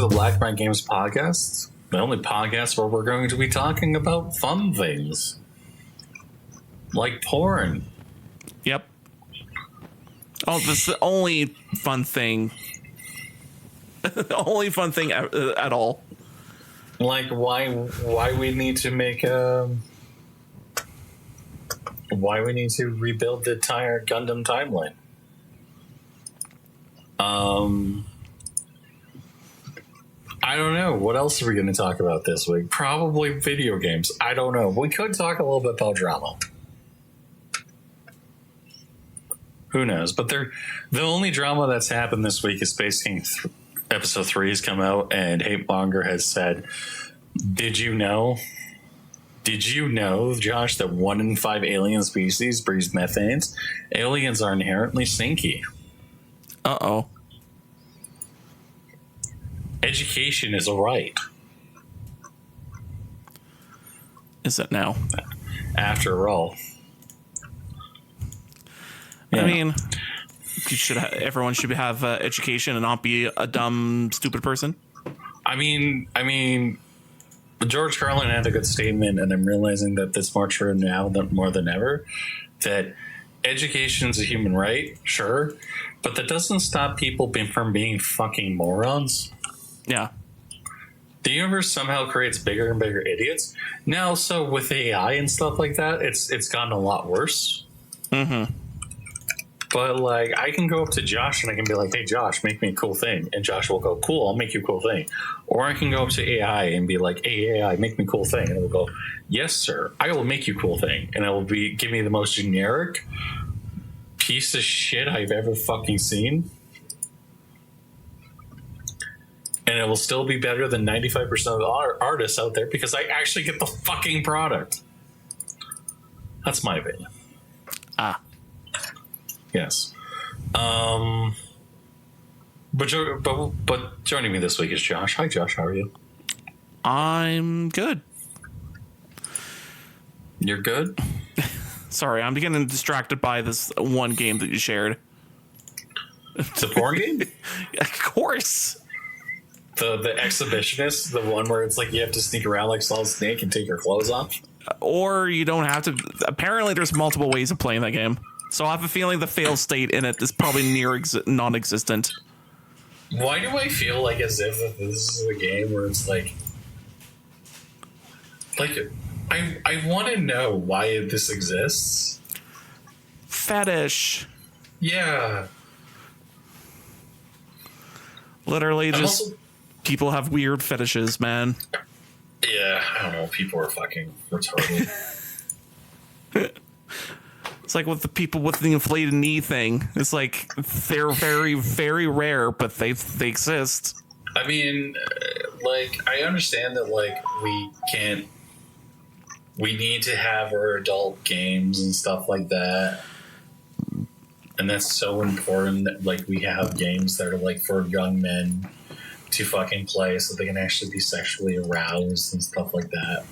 to the Black Mind Games podcast, the only podcast where we're going to be talking about fun things. Like porn. Yep. Oh, this is the only fun thing. The only fun thing at all. Like why we need to make why we need to rebuild the entire Gundam timeline. I don't know. What else are we going to talk about this week? Probably video games. I don't know. We could talk a little bit about drama. Who knows? But the only drama that's happened this week is Space King Episode 3 has come out, and Hate Monger has said, Did you know, Josh, that 1 in 5 alien species breathe methane? Aliens are inherently stinky. Uh-oh. Education is a right. Is it now? After all. Yeah. I mean, everyone should have education and not be a dumb, stupid person. I mean, George Carlin had a good statement, and I'm realizing that that's more true now more than ever, that education is a human right, sure, but that doesn't stop people from being fucking morons. Yeah. The universe somehow creates bigger and bigger idiots. Now, so with AI and stuff like that, it's gotten a lot worse. Mm-hmm. But, like, I can go up to Josh and I can be like, hey, Josh, make me a cool thing. And Josh will go, cool, I'll make you a cool thing. Or I can go up to AI and be like, hey, AI, make me a cool thing. And it will go, yes, sir, I will make you a cool thing. And it will give me the most generic piece of shit I've ever fucking seen. And it will still be better than 95% of the artists out there because I actually get the fucking product. That's my opinion. Yes. But joining me this week is Josh. Hi, Josh. How are you? I'm good. You're good? Sorry, I'm getting distracted by this one game that you shared. It's a porn game? Of course. The exhibitionist, the one where it's like you have to sneak around like Solid Snake and take your clothes off? Or you don't have to. Apparently, there's multiple ways of playing that game. So I have a feeling the fail state in it is probably near non-existent. Why do I feel like as if this is a game where it's like I want to know why this exists. Fetish. Yeah. Literally, just people have weird fetishes, man. Yeah, I don't know. People are fucking retarded. It's like with the people with the inflated knee thing. It's like they're very, very rare, but they exist. I mean, like, I understand that, like, we need to have our adult games and stuff like that. And that's so important that, like, we have games that are, like, for young men to fucking play so they can actually be sexually aroused and stuff like that.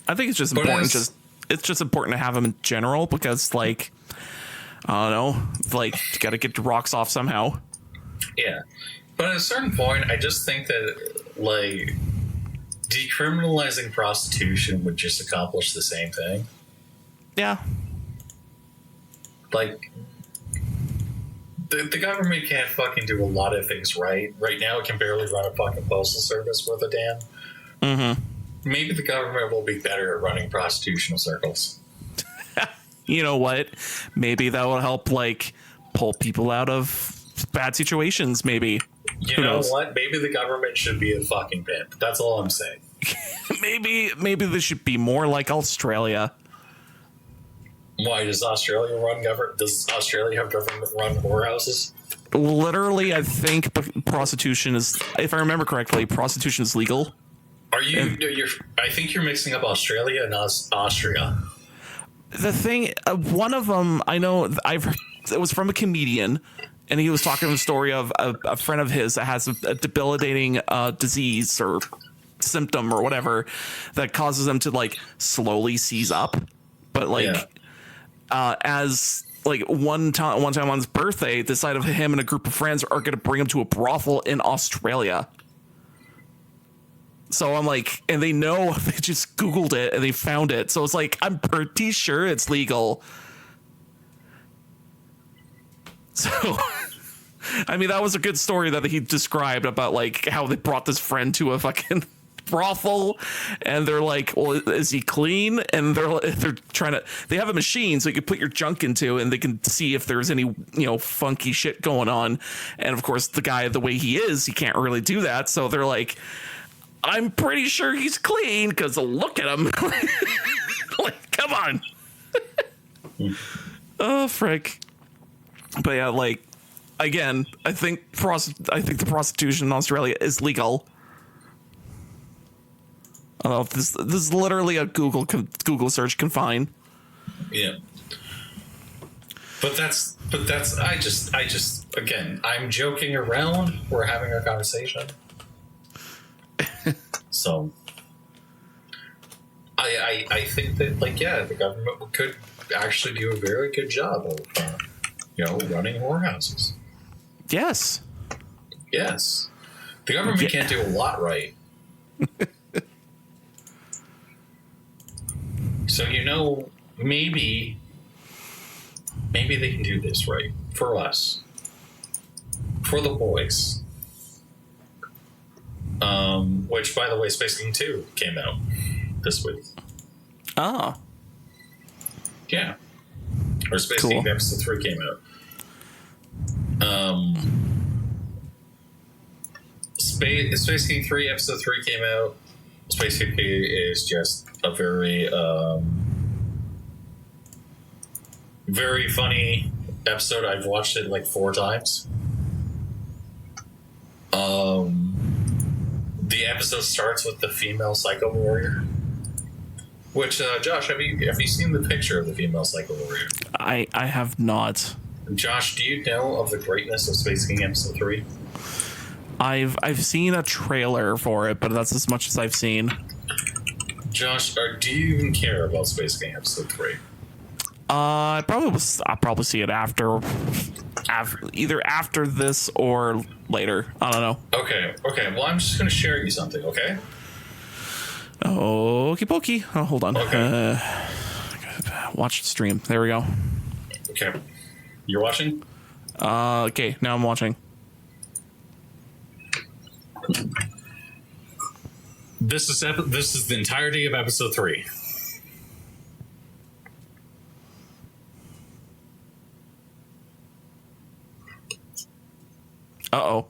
I think it's just important. It's just important to have them in general because, like, I don't know, like, you got to get your rocks off somehow. Yeah. But at a certain point, I just think that, like, decriminalizing prostitution would just accomplish the same thing. Yeah. Like, the government can't fucking do a lot of things right. Right now, it can barely run a fucking postal service worth a damn. Mm-hmm. Maybe the government will be better at running prostitutional circles. You know what? Maybe that will help, like, pull people out of bad situations, maybe. You know what? Maybe the government should be a fucking pimp. That's all I'm saying. maybe they should be more like Australia. Why does Australia Does Australia have government-run whorehouses? Literally, I think prostitution is, if I remember correctly, prostitution is legal. Are you? I think you're mixing up Australia and Austria. The thing, one of them, I know, it was from a comedian, and he was talking a story of a friend of his that has a debilitating disease or symptom or whatever that causes them to, like, slowly seize up. But, like, as, like, one time on his birthday, decided him and a group of friends are going to bring him to a brothel in Australia. So I'm like, and they know, they just Googled it and they found it. So it's like, I'm pretty sure it's legal. So, I mean, that was a good story that he described about like how they brought this friend to a fucking brothel, and they're like, well, is he clean? And they're trying to, they have a machine so you can put your junk into, and they can see if there's any, funky shit going on. And of course, the guy, the way he is, he can't really do that. So they're like, I'm pretty sure he's clean because look at him. Like, come on. Oh, frick. But yeah, like, again, I think the prostitution in Australia is legal. I don't know if this is literally a Google search can find. Yeah. But that's I just again, I'm joking around. We're having a conversation. So I think that, like, yeah, the government could actually do a very good job of running whorehouses. Yes. Yes. The government can't do a lot right. So, maybe they can do this right for us, for the boys. Which, by the way, Space King 2 came out this week. Oh. Yeah. Or Space King Episode 3 came out. Space King 3 Episode 3 came out. Space King is just a very, very funny episode. I've watched it like 4 times. The episode starts with the female Psycho Warrior. Which, Josh, have you seen the picture of the female Psycho Warrior? I have not. Josh, do you know of the greatness of Space King Episode 3? I've seen a trailer for it, but that's as much as I've seen. Josh, do you even care about Space King Episode 3? I'll probably see it after either after this or later. I don't know. Okay. Well, I'm just going to share you something, okay? Okie pokey. Oh, hold on. Okay. Watch the stream. There we go. Okay. You're watching? Okay, now I'm watching. This is the entirety of Episode 3. Uh-oh.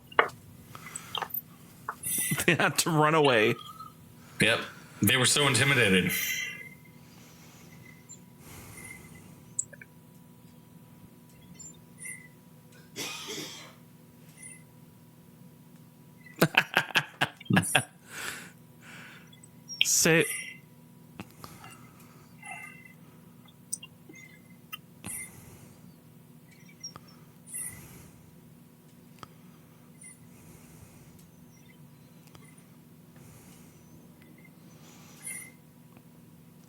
They had to run away. Yep. They were so intimidated. Say...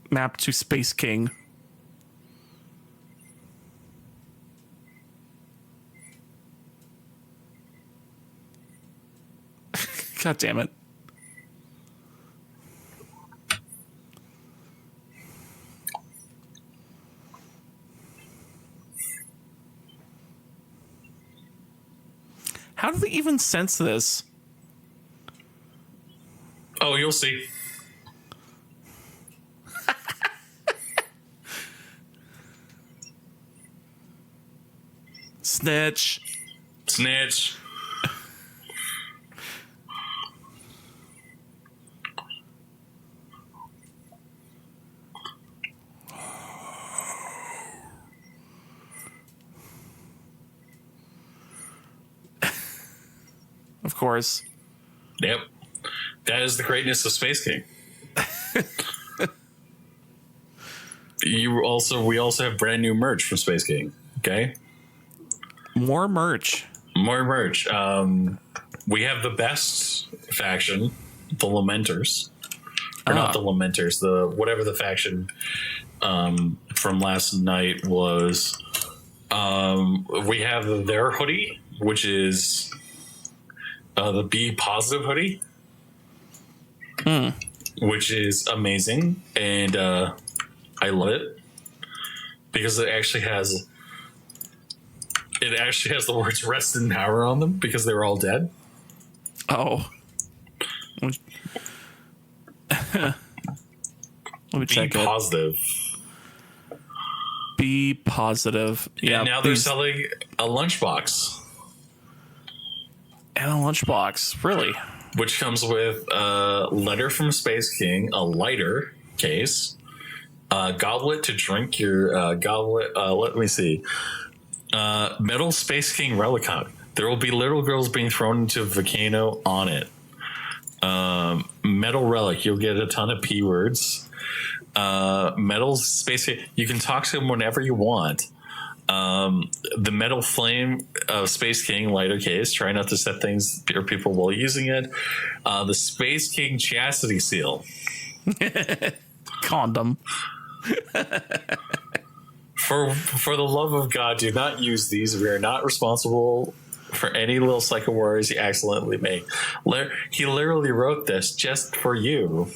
Map to Space King. God damn it. How do they even sense this? Oh, you'll see. Snitch. Of course. Yep. That is the greatness of Space King. We also have brand new merch from Space King. Okay. More merch. We have the best faction, the Lamenters. Or not the Lamenters, whatever the faction from last night was. We have their hoodie, which is the Be Positive hoodie. which is amazing, and I love it because it actually has the words "rest in power" on them because they were all dead. Oh. Let me check Be positive. Be positive. Yeah. And now they're selling a lunchbox. And a lunchbox, really? Which comes with a letter from Space King, a lighter case, a goblet to drink your goblet. Let me see. Metal Space King Relicon. There will be little girls being thrown into a volcano on it. Metal relic. You'll get a ton of P words. Metal Space King. You can talk to him whenever you want. The metal flame Space King lighter case. Try not to set things or people while using it. The Space King chastity seal. Condom. For the love of God, do not use these. We are not responsible for any little psycho warriors you accidentally make. He literally wrote this just for you.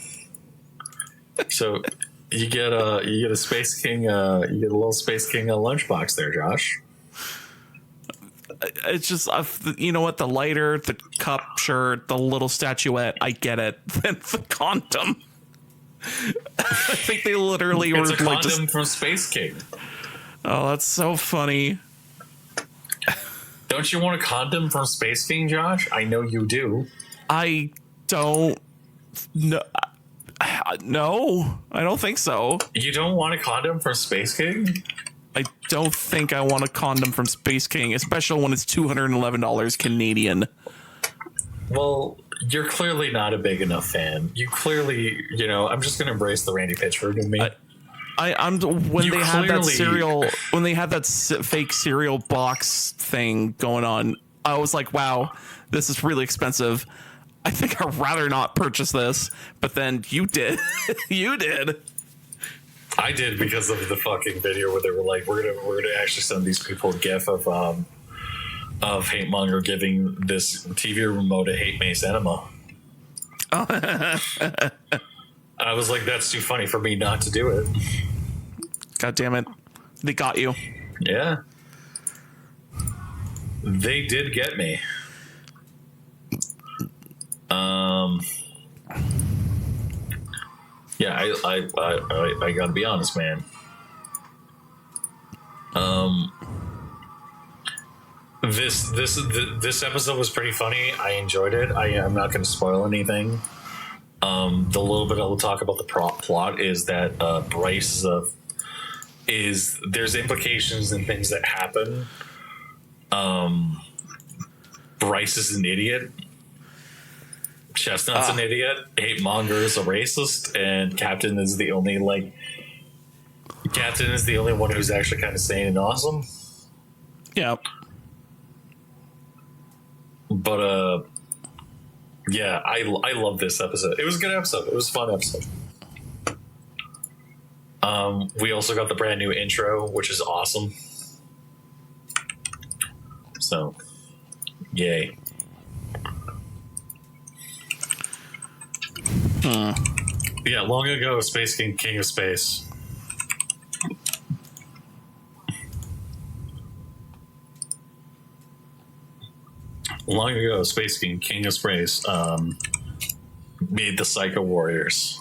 So you get a Space King, you get a little Space King lunchbox there, Josh. It's just, you know what? The lighter, the cup, shirt, the little statuette. I get it. The condom. I think they literally it's were a condom like just from Space King. Oh, that's so funny. Don't you want a condom from Space King, Josh? I know you do. I don't. No, no, I don't think so. You don't want a condom from Space King? I don't think I want a condom from Space King, especially when it's $211 Canadian. Well, you're clearly not a big enough fan. You clearly, I'm just going to embrace the Randy Pitchford in me. I'm when they had that cereal, when they had that fake cereal box thing going on, I was like, wow, this is really expensive. I think I'd rather not purchase this. But then you did. You did. I did because of the fucking video where they were like, we're gonna actually send these people a gif of Hate Monger giving this TV remote a Hate Mace enema. I was like, that's too funny for me not to do it. God damn it. They got you. Yeah. They did get me. Yeah, I gotta be honest, man. This episode was pretty funny. I enjoyed it. I'm not going to spoil anything. The little bit I will talk about the plot is that Bryce there's implications and things that happen. Bryce is an idiot. Chestnut's an idiot. Hate Monger is a racist, and Captain is the only one who's actually kind of sane and awesome. Yeah. But yeah, I love this episode. It was a good episode. It was a fun episode. We also got the brand new intro, which is awesome. So, yay. Yeah, long ago, Space King, King of Space. Long ago, Space King, King of Space, made the Psycho Warriors.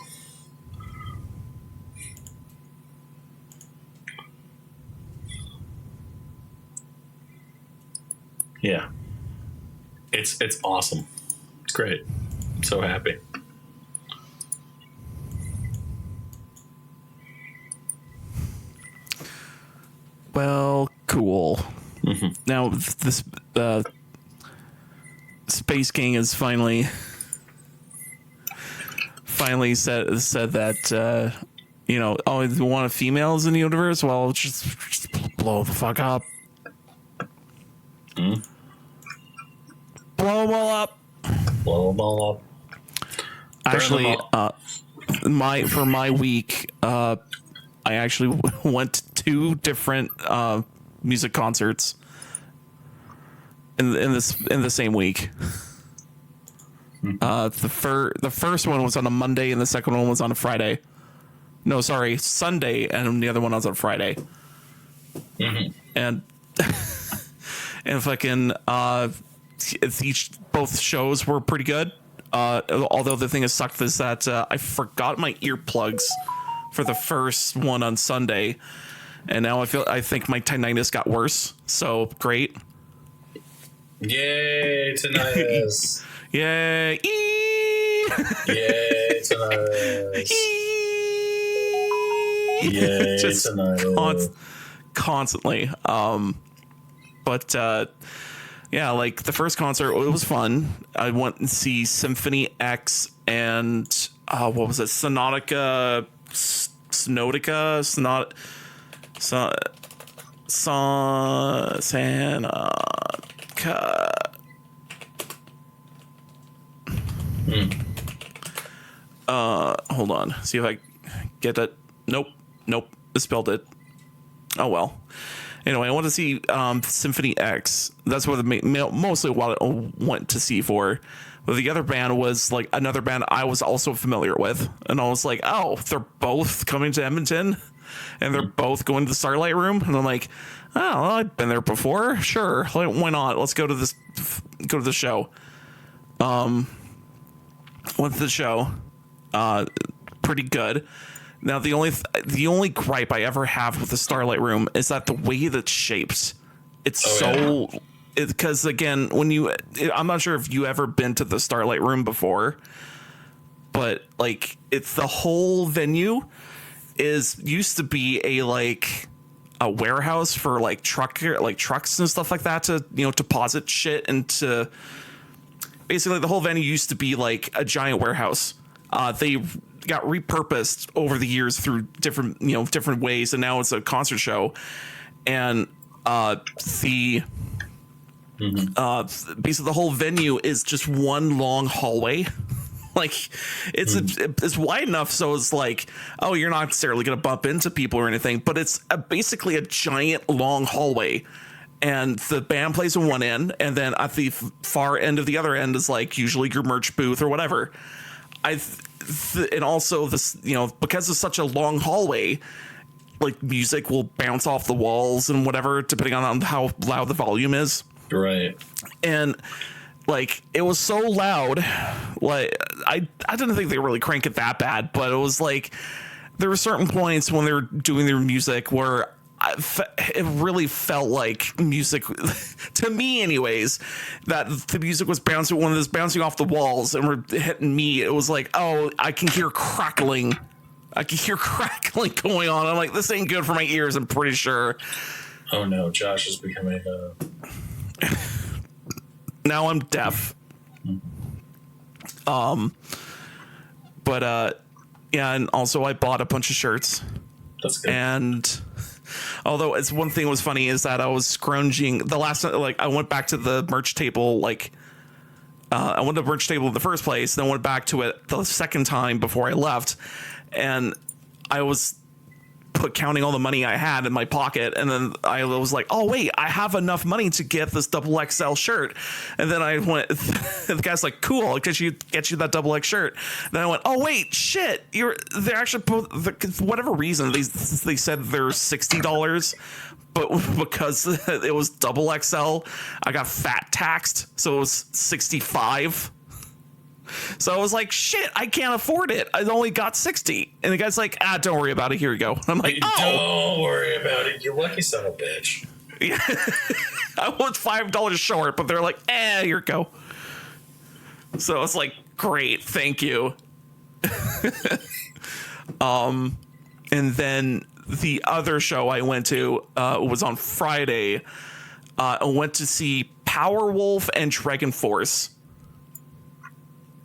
Yeah. It's awesome. It's great. I'm so happy. Well, cool. Mm-hmm. Now, this Space King has finally said that oh, you want females in the universe? Well, just blow the fuck up. Mm. Blow them all up. Blow them all up. Actually, for my week, I actually went to 2 different music concerts in the same week. The first one was on a Monday and the second one was on a Friday. No, sorry, Sunday, and the other one was on Friday. Mm-hmm. And and fucking both shows were pretty good. Although the thing that sucked is that I forgot my earplugs for the first one on Sunday, and now I think my tinnitus got worse. So great. Yay, tinnitus. Yay. Yay, tinnitus. Yay, Just tinnitus. Constantly. But yeah, like the first concert, it was fun. I went and see Symphony X and what was it? Sonotica. Hold on. See if I get that. Nope. I spelled it. Oh well. Anyway, I want to see Symphony X. That's what mostly what I went to see for. But the other band was like another band I was also familiar with, and I was like, oh, they're both coming to Edmonton, and they're both going to the Starlight Room, and I'm like, oh, well, I've been there before. Sure, why not? Let's go to this. Go to the show. Went to the show. Pretty good. Now the only gripe I ever have with the Starlight Room is that the way that's shaped, it's because again, I'm not sure if you ever been to the Starlight Room before, but like it's the whole venue used to be a warehouse for trucks and stuff like that to deposit shit into. Basically, the whole venue used to be like a giant warehouse. They got repurposed over the years through different ways, and now it's a concert show. And basically the whole venue is just one long hallway. Like it's wide enough so it's like, oh, you're not necessarily going to bump into people or anything, but it's basically a giant long hallway. And the band plays in one end, and then at the far end of the other end is like usually your merch booth or whatever. And also this, because it's such a long hallway, like music will bounce off the walls and whatever, depending on how loud the volume is. Right. And like it was so loud, like I didn't think they really crank it that bad, but it was like there were certain points when they were doing their music where it really felt like music to me anyways, that the music was bouncing off the walls and were hitting me. It was like, oh, I can hear crackling going on. I'm like, this ain't good for my ears, I'm pretty sure. Oh no, Josh is becoming now I'm deaf. But yeah, and also I bought a bunch of shirts. That's good. And although it's one thing was funny is that I was scrounging the last, like I went back to the merch table, I went to the merch table in the first place, then went back to it the second time before I left, and I was counting all the money I had in my pocket, and then I was like, oh wait, I have enough money to get this XXL shirt. And then I went, the guy's like, cool, I'll get you that XXL shirt. Then I went, oh wait, shit, they're actually for whatever reason they said they're $60, but because it was XXL, I got fat taxed, so it was $65. So I was like, shit, I can't afford it. I only got 60. And the guy's like, don't worry about it. Here you go. I'm like, don't worry about it. You lucky son of a bitch. Yeah. I was $5 short, but they're like, here you go. So it's like, great, thank you. And then the other show I went to was on Friday. I went to see Powerwolf and Dragon Force.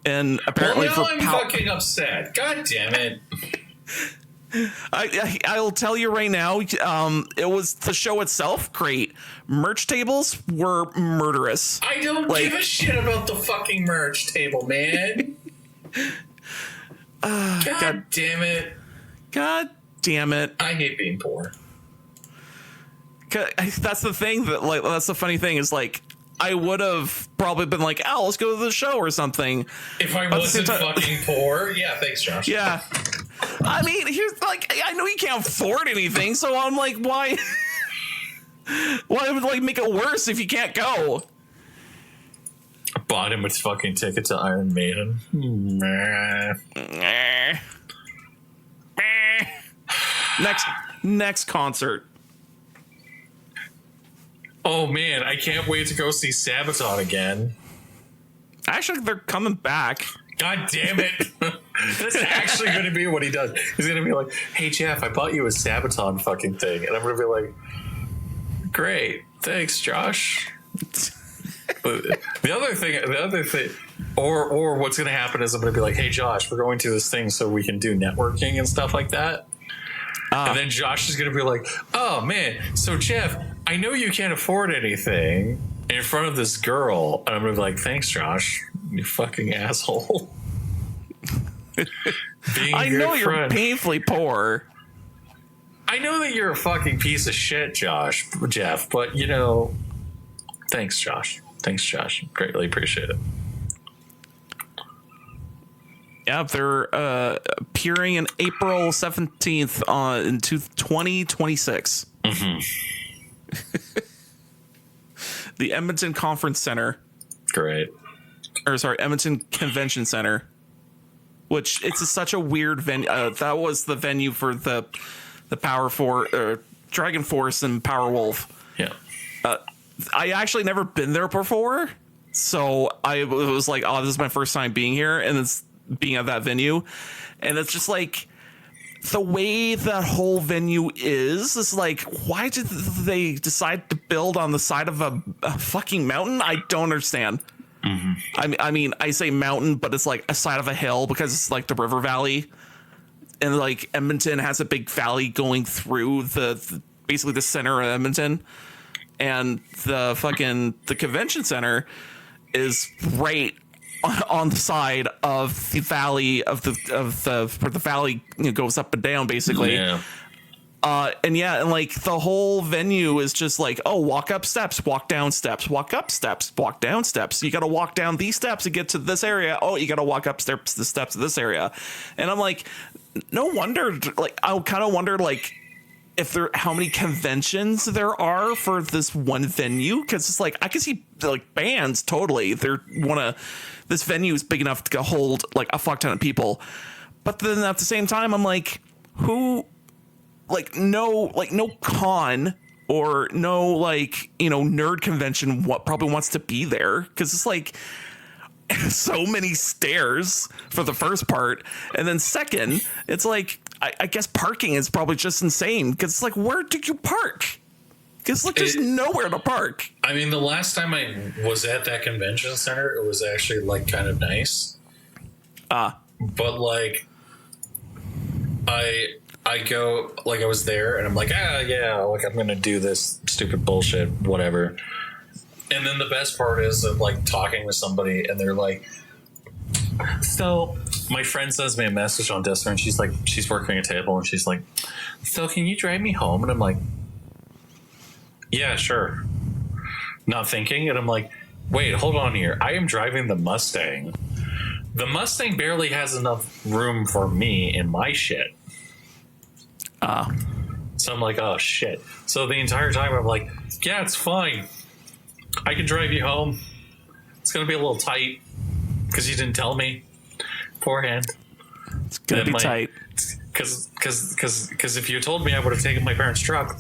And apparently, I'm fucking upset. God damn it! I'll tell you right now. It was the show itself great. Merch tables were murderous. I don't give a shit about the fucking merch table, man. God damn it! God damn it! I hate being poor. That's the thing that's the funny thing is like I would have probably been like, oh, let's go to the show or something. If I wasn't fucking poor. Yeah, thanks, Josh. Yeah. I mean, here's like, I know you can't afford anything, so I'm like, why would like make it worse if you can't go? I bought him a fucking ticket to Iron Maiden. Next concert. Oh man, I can't wait to go see Sabaton again. Actually, they're coming back. God damn it. That's actually going to be what he does. He's going to be like, hey, Jeff, I bought you a Sabaton fucking thing. And I'm going to be like, great. Thanks, Josh. The other thing, or what's going to happen is I'm going to be like, hey, Josh, we're going to this thing so we can do networking and stuff like that. And then Josh is going to be like, oh, man, so Jeff, I know you can't afford anything in front of this girl. And I'm going to be like, thanks, Josh, you fucking asshole. I know you're painfully poor. I know that you're a fucking piece of shit, Jeff, but, you know, thanks, Josh. Thanks, Josh. Greatly appreciate it. Yeah, they're appearing in April 17th in 2026. Mm-hmm. The Edmonton Conference Center. Great. Or sorry, Edmonton Convention Center. Which it's such a weird venue. That was the venue for the Dragon Force and Powerwolf. Yeah. I actually never been there before, so I was like, oh, this is my first time being here, and it's being at that venue, and it's just like the way that whole venue is like, why did they decide to build on the side of a fucking mountain? I don't understand. Mm-hmm. I mean, I say mountain, but it's like a side of a hill because it's like the river valley, and like Edmonton has a big valley going through the basically the center of Edmonton, and the convention center is right on the side of the valley where the valley goes up and down basically. Yeah. And like the whole venue is just like, oh, walk up steps, walk down steps, walk up steps, walk down steps. You got to walk down these steps to get to this area. Oh, you got to walk up the steps of this area. And I'm like, no wonder, like, I kind of wondered, like, how many conventions there are for this one venue. Cause it's like, I can see like bands totally. This venue is big enough to hold like a fuck ton of people. But then at the same time, I'm like, no con or no, like, nerd convention probably wants to be there. Cause it's like so many stairs for the first part. And then second, it's like, I guess parking is probably just insane. Cause it's like, where do you park? Cause like there's nowhere to park. I mean, the last time I was at that convention center, it was actually like kind of nice. But like, I go, like, I was there and I'm like, yeah, like I'm going to do this stupid bullshit, whatever. And then the best part is of like talking with somebody and they're like, so my friend sends me a message on Discord and she's like, she's working a table and she's like, so can you drive me home? And I'm like, yeah, sure. Not thinking. And I'm like, wait, hold on here. I am driving the Mustang. The Mustang barely has enough room for me in my shit. So I'm like, oh shit. So the entire time I'm like, yeah, it's fine. I can drive you home. It's going to be a little tight because you didn't tell me beforehand. It's going to be tight. Because if you told me, I would have taken my parents' truck.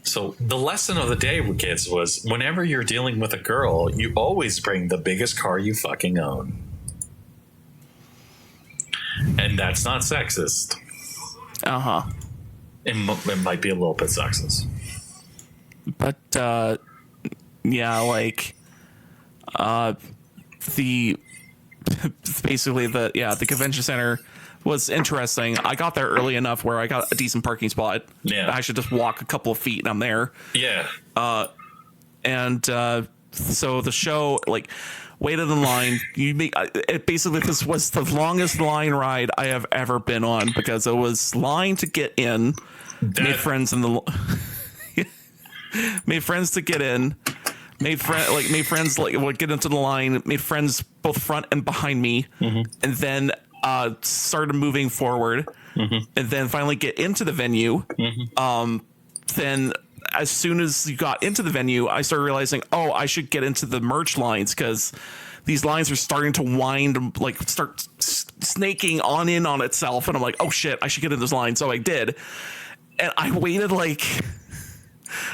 So the lesson of the day, kids, was whenever you're dealing with a girl, you always bring the biggest car you fucking own. And that's not sexist. It might be a little bit sexist. But, yeah, like, the convention center was interesting. I got there early enough where I got a decent parking spot. Yeah. I should just walk a couple of feet and I'm there. Yeah. So the show, like, waited in line. This was the longest line ride I have ever been on because it was line to get in. Made friends in the. made friends to get in, made friends get into the line, made friends both front and behind me, and then started moving forward, and then finally get into the venue. Then as soon as you got into the venue, I started realizing, oh, I should get into the merch lines because these lines are starting to wind, like start snaking on in on itself. And I'm like, oh shit, I should get in this line. So I did. And I waited like,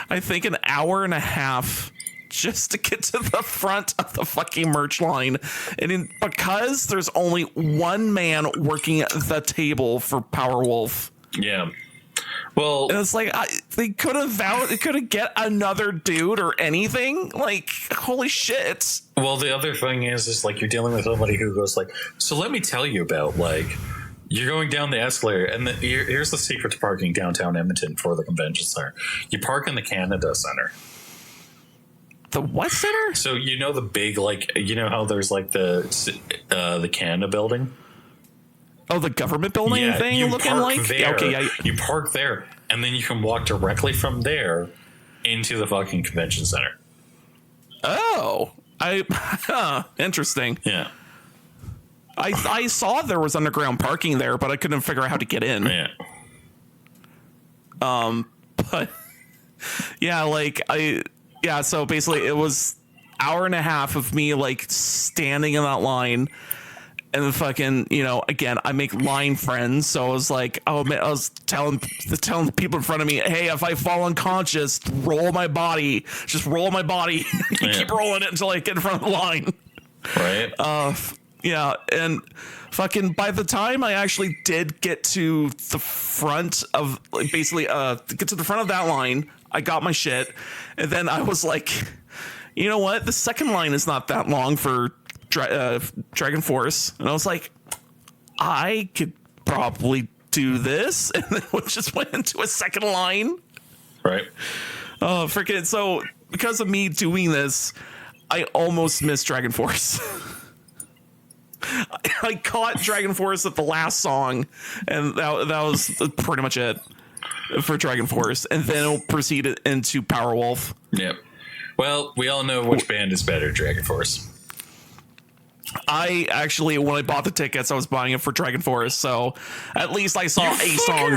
I think an hour and a half just to get to the front of the fucking merch line. And because there's only one man working the table for Powerwolf. Yeah. Well, and it's like they could have get another dude or anything. Like, holy shit. Well, the other thing is like you're dealing with somebody who goes like, so let me tell you about like you're going down the escalator, and here's the secret to parking downtown Edmonton for the convention center. You park in the Canada Center. The what center? So you know the big like how there's like the Canada building. Oh, the government building thing looking like? There, okay, you park there, and then you can walk directly from there into the fucking convention center. Oh, interesting. Yeah. I saw there was underground parking there, but I couldn't figure out how to get in. Yeah. But yeah, so basically it was hour and a half of me like standing in that line. And then fucking, again, I make line friends. So I was like, oh man, I was telling the people in front of me, hey, if I fall unconscious, roll my body. Just roll my body. Keep rolling it until I get in front of the line. Right. Yeah. And fucking by the time I actually did get to the front of basically get to the front of that line, I got my shit. And then I was like, you know what? The second line is not that long for Dragon Force, and I was like, I could probably do this, and then we just went into a second line. Right. Oh, freaking! So because of me doing this, I almost missed Dragon Force. I caught Dragon Force at the last song, and that was pretty much it for Dragon Force, and then it'll proceed into Powerwolf. Yep. Well, we all know which band is better, Dragon Force. I actually, when I bought the tickets, I was buying it for Dragon Force, so at least I saw a song.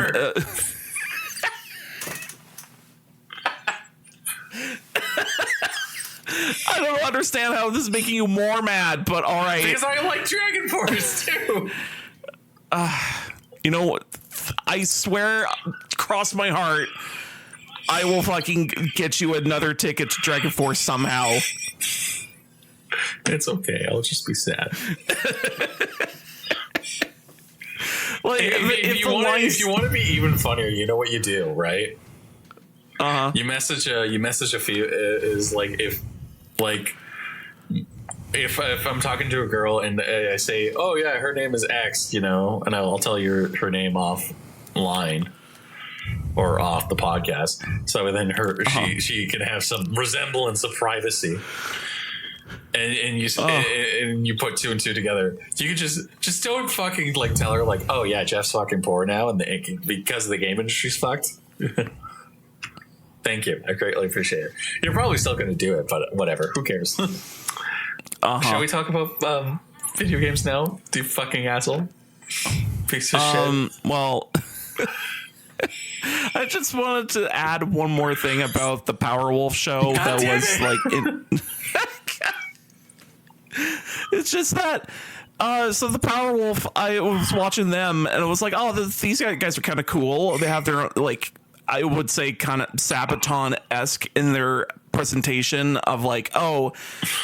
I don't understand how this is making you more mad, but all right. Because I like Dragon Force too. You know what? I swear, cross my heart, I will fucking get you another ticket to Dragon Force somehow. It's okay. I'll just be sad. Like, if you want to be even funnier, you know what you do, right? You message a few is like if I'm talking to a girl and I say, oh yeah, her name is X, and I'll tell you her name offline or off the podcast, so then she can have some resemblance of privacy. And you put two and two together. You can just don't fucking like tell her like, oh yeah, Jeff's fucking poor now, and because the game industry's fucked. Thank you, I greatly appreciate it. You're probably still going to do it, but whatever. Who cares? Shall we talk about video games now? You fucking asshole, piece of shit. Well, I just wanted to add one more thing about the Powerwolf show. God that was like. It's just that so the Powerwolf, I was watching them and it was like, oh, these guys are kind of cool. They have their like, I would say kind of Sabaton-esque in their presentation of like, oh,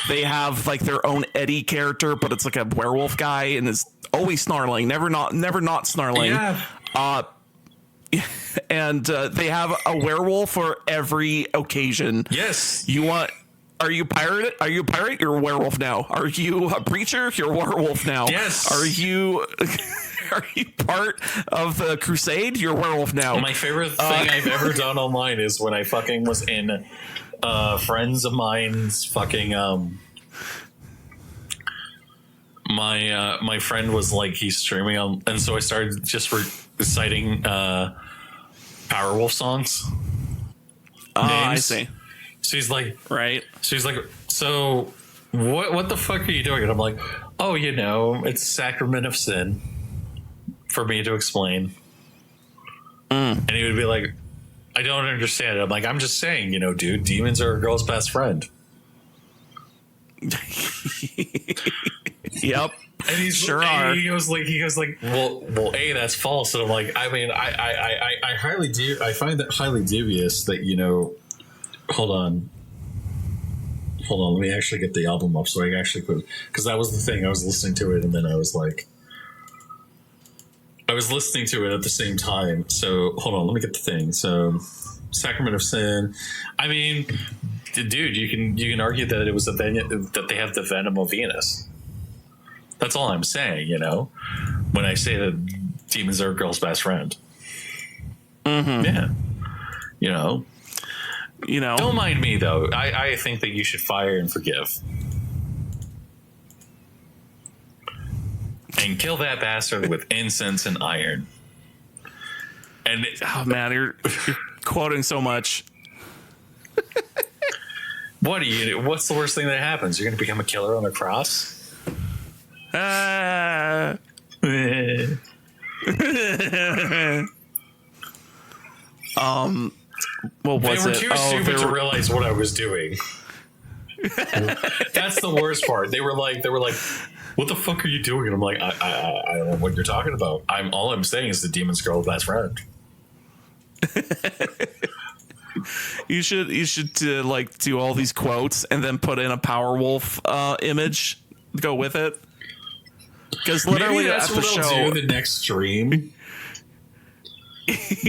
they have like their own Eddie character, but it's like a werewolf guy and is always snarling, never not snarling. Yeah. And they have a werewolf for every occasion. Yes. Are you pirate? Are you a pirate? You're a werewolf now. Are you a preacher? You're a werewolf now. Yes. Are you part of the crusade? You're a werewolf now. My favorite thing I've ever done online is when I fucking was in friends of mine's fucking my friend was like, he's streaming on, and so I started just reciting Powerwolf songs. I see. So he's like, Right. So he's like, so what the fuck are you doing? And I'm like, oh, it's sacrament of sin for me to explain. And he would be like, I don't understand it. I'm like, I'm just saying, dude, demons are a girl's best friend. Yep. And he's sure are. He goes like, well, A, that's false. And I'm like, I mean, I find that highly dubious that, hold on, let me actually get the album up so I actually could, because that was the thing. I was listening to it and then I was listening to it at the same time. So hold on, let me get the thing. So Sacrament of Sin. I mean, dude, you can argue that it was that they have the venom of Venus. That's all I'm saying, when I say that demons are a girl's best friend. Mm-hmm. Yeah. Don't mind me though. I think that you should fire and forgive. And kill that bastard with incense and iron. And oh man, you're quoting so much. What's the worst thing that happens? You're going to become a killer on a cross? What was they were it? too stupid to realize what I was doing. That's the worst part. They were like, what the fuck are you doing? And I'm like, I don't know what you're talking about. All I'm saying is the demon's girl's best friend. You should do all these quotes and then put in a Powerwolf image to go with it. Because literally maybe that's at the what show, I'll do the next stream.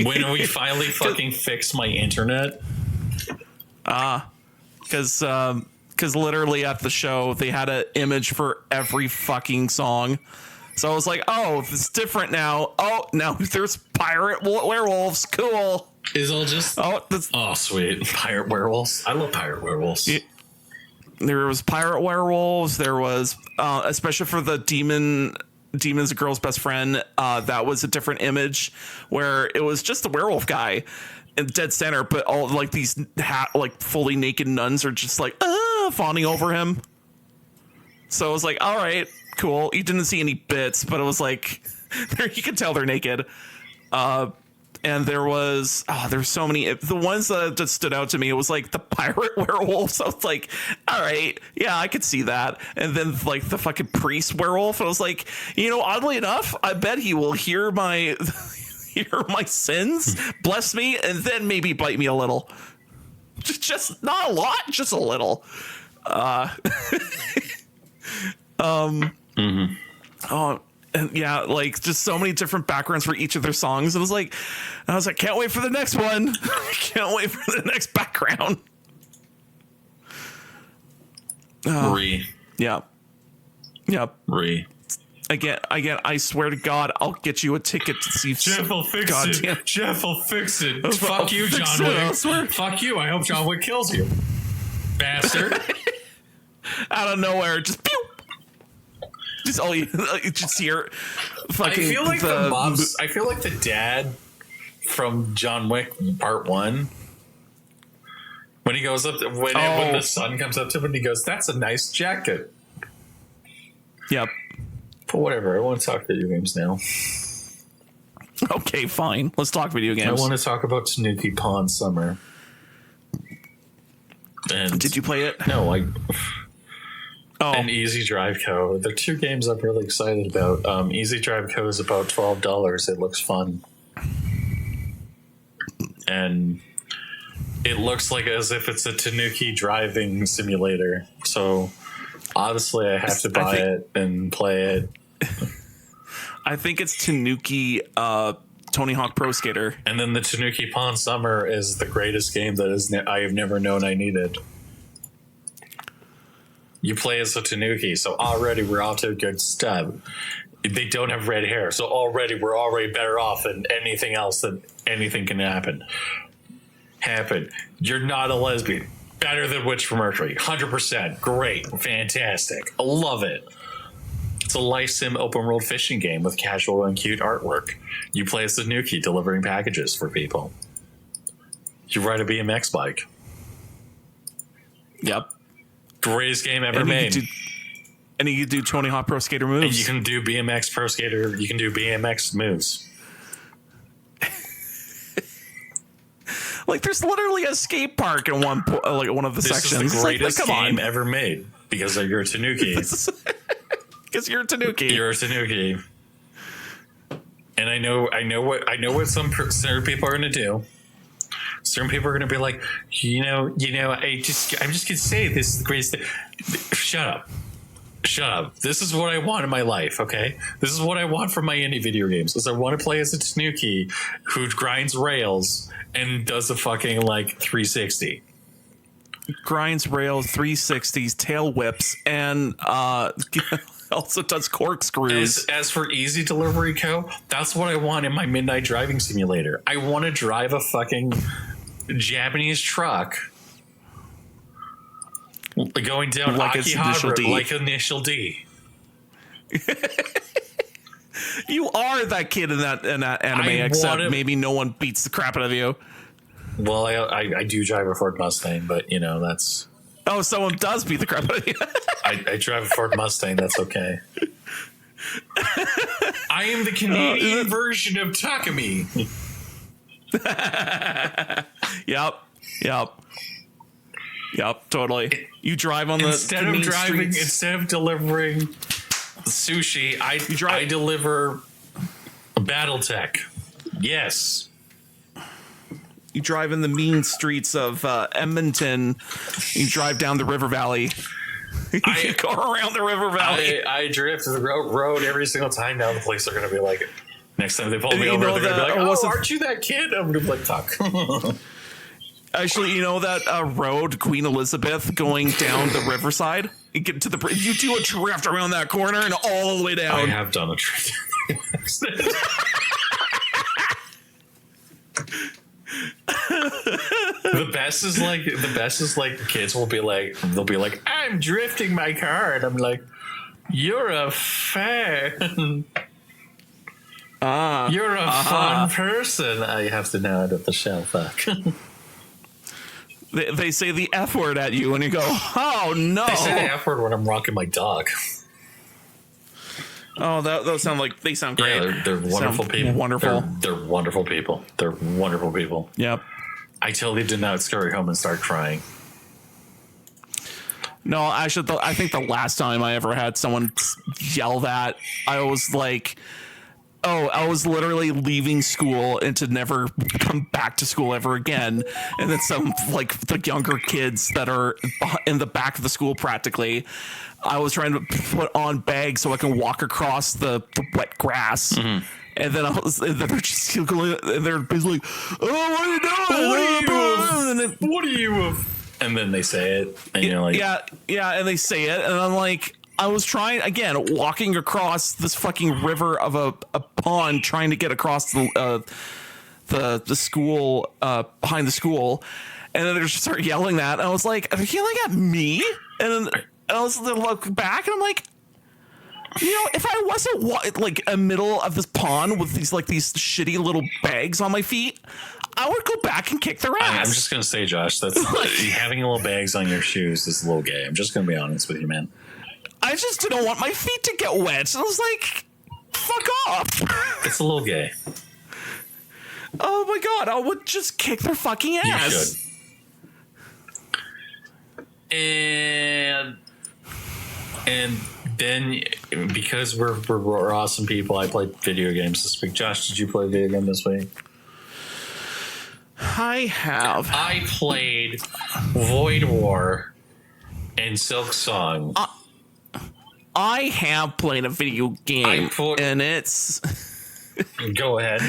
When we finally fucking fix my internet. Because literally at the show they had an image for every fucking song. So I was like, oh, it's different now. Oh, now there's pirate werewolves. Cool. Is all just sweet. Pirate werewolves. I love pirate werewolves. Yeah. There was pirate werewolves. There was especially for the demon's girl's best friend. That was a different image where it was just the werewolf guy in dead center, but all like these fully naked nuns are just like fawning over him. So I was like, all right, cool. You didn't see any bits, but it was like you could tell they're naked. And there's so many. The ones that just stood out to me, it was like the pirate werewolf. I was like, all right, yeah, I could see that. And then like the fucking priest werewolf. I was like, oddly enough, I bet he will hear my sins, bless me, and then maybe bite me a little. Just not a lot, just a little. Mm-hmm. Oh. And yeah, like just so many different backgrounds for each of their songs. I was like, can't wait for the next one. Can't wait for the next background. Yeah. Yep. Again, I swear to God, I'll get you a ticket to see. Jeff will fix it. Jeff will fix it. Fuck you, John Wick. Fuck you. I hope John Wick kills you, bastard. Out of nowhere, just pew. Just you just hear fucking. I feel like I feel like the dad from John Wick Part 1. When he goes up, when the son comes up to him and he goes, "That's a nice jacket." Yep. But whatever. I want to talk video games now. Okay, fine. Let's talk video games. I want to talk about Tanuki Pawn Summer. And did you play it? No, and Easy Drive Co. They're two games I'm really excited about. Easy Drive Co. is about $12. It looks fun. And it looks like as if it's a Tanuki driving simulator. So obviously I have to buy it and play it. I think it's Tanuki Tony Hawk Pro Skater. And then the Tanuki Pawn Summer is the greatest game that I have never known I needed. You play as a Tanuki, so already we're off to a good step. They don't have red hair, so we're already better off than anything else that anything can happen. You're not a lesbian. Better than Witch from Mercury. 100%. Great. Fantastic. I love it. It's a life sim open world fishing game with casual and cute artwork. You play as Tanuki delivering packages for people. You ride a BMX bike. Yep. Greatest game ever And made. you can do Tony Hawk Pro Skater moves. And you can do BMX Pro Skater. You can do BMX moves. Like, there's literally a skate park in one of the sections. This is the greatest come on. game ever made because you're a tanuki. Because you're a tanuki. You're a tanuki. And I know what certain people are going to do. Certain people are going to be like, I'm just going to say this is the greatest thing. Shut up. This is what I want in my life, okay? This is what I want from my indie video games. Is I want to play as a tanuki who grinds rails and does a fucking, 360. Grinds rails, 360s, tail whips, and also does corkscrews. As for Easy Delivery Co., that's what I want in my midnight driving simulator. I want to drive a fucking Japanese truck going down like it's Initial D. like Initial D. You are that kid in that anime, except maybe no one beats the crap out of you. Well, I do drive a Ford Mustang, but that's... Oh, someone does beat the crap out of you. I drive a Ford Mustang, that's okay. I am the Canadian version of Takumi. Yep, totally. You drive on instead the of main driving, streets. instead of delivering sushi, I deliver BattleTech. Yes. You drive in the mean streets of Edmonton. You drive down the river valley. You go around the river valley. I drift the road every single time. Now the police are going to be like, next time they pull me over, they're going to be like, aren't you that kid? I'm going to be like, fuck. Actually, you know that road, Queen Elizabeth, going down the riverside? You get to you do a drift around that corner and all the way down. I have done a drift. The best is like kids will be like, they'll be like, I'm drifting my car, and I'm like, you're a fan. You're a fun person. I have to now edit the shell back. They say the F word at you, and you go, oh no. They say the F word when I'm rocking my dog. Oh, those sound like they sound great. Yeah, they're wonderful people. Wonderful. They're wonderful people. They're wonderful people. Yep. I totally did not scurry home and start crying. No, actually, I think the last time I ever had someone yell that, I was like, I was literally leaving school and to never come back to school ever again. And then some the younger kids that are in the back of the school practically, I was trying to put on bags so I can walk across the wet grass. Mm-hmm. And then they're just going, and they're basically, oh, what are you doing? What are you? And then they say it, and you're like, yeah, and they say it, and I'm like, I was trying again, walking across this fucking river of a pond, trying to get across the school behind the school, and then they just start yelling that, and I was like, are they yelling at me? And then I was look back, and I'm like, if I wasn't a middle of this pond with these shitty little bags on my feet, I would go back and kick their ass. I'm just gonna say, Josh, that's having little bags on your shoes is a little gay. I'm just gonna be honest with you, man. I just didn't want my feet to get wet. So I was like, fuck off. It's a little gay. Oh my God, I would just kick their fucking ass. You should. And then because we're awesome people, I played video games this week. Josh, did you play a video game this week? I have. I played Void War and Silk Song. I have played a video game, and it's... Go ahead.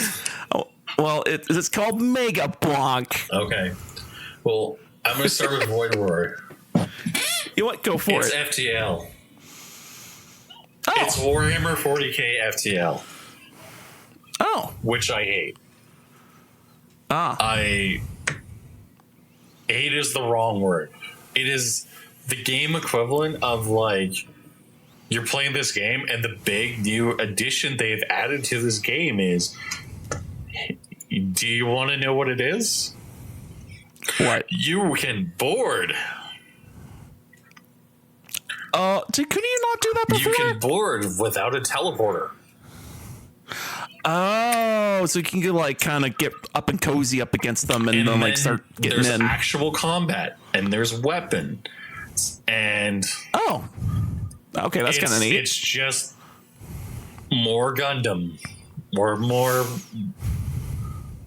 Oh, well, it's called Mega Blanc. Okay. Well, I'm going to start with Void War. You know what? Go for it. It's FTL. Oh. It's Warhammer 40k FTL. Oh. Which I hate. I hate is the wrong word. It is the game equivalent of you're playing this game and the big new addition they've added to this game is, do you want to know what it is? What? You can board. Couldn't you not do that before? You can board without a teleporter. Oh, so you can like kind of get up and cozy up against them, and then like start getting there's in. actual combat, and there's weapon, and okay, that's kind of neat. It's just more Gundam, or more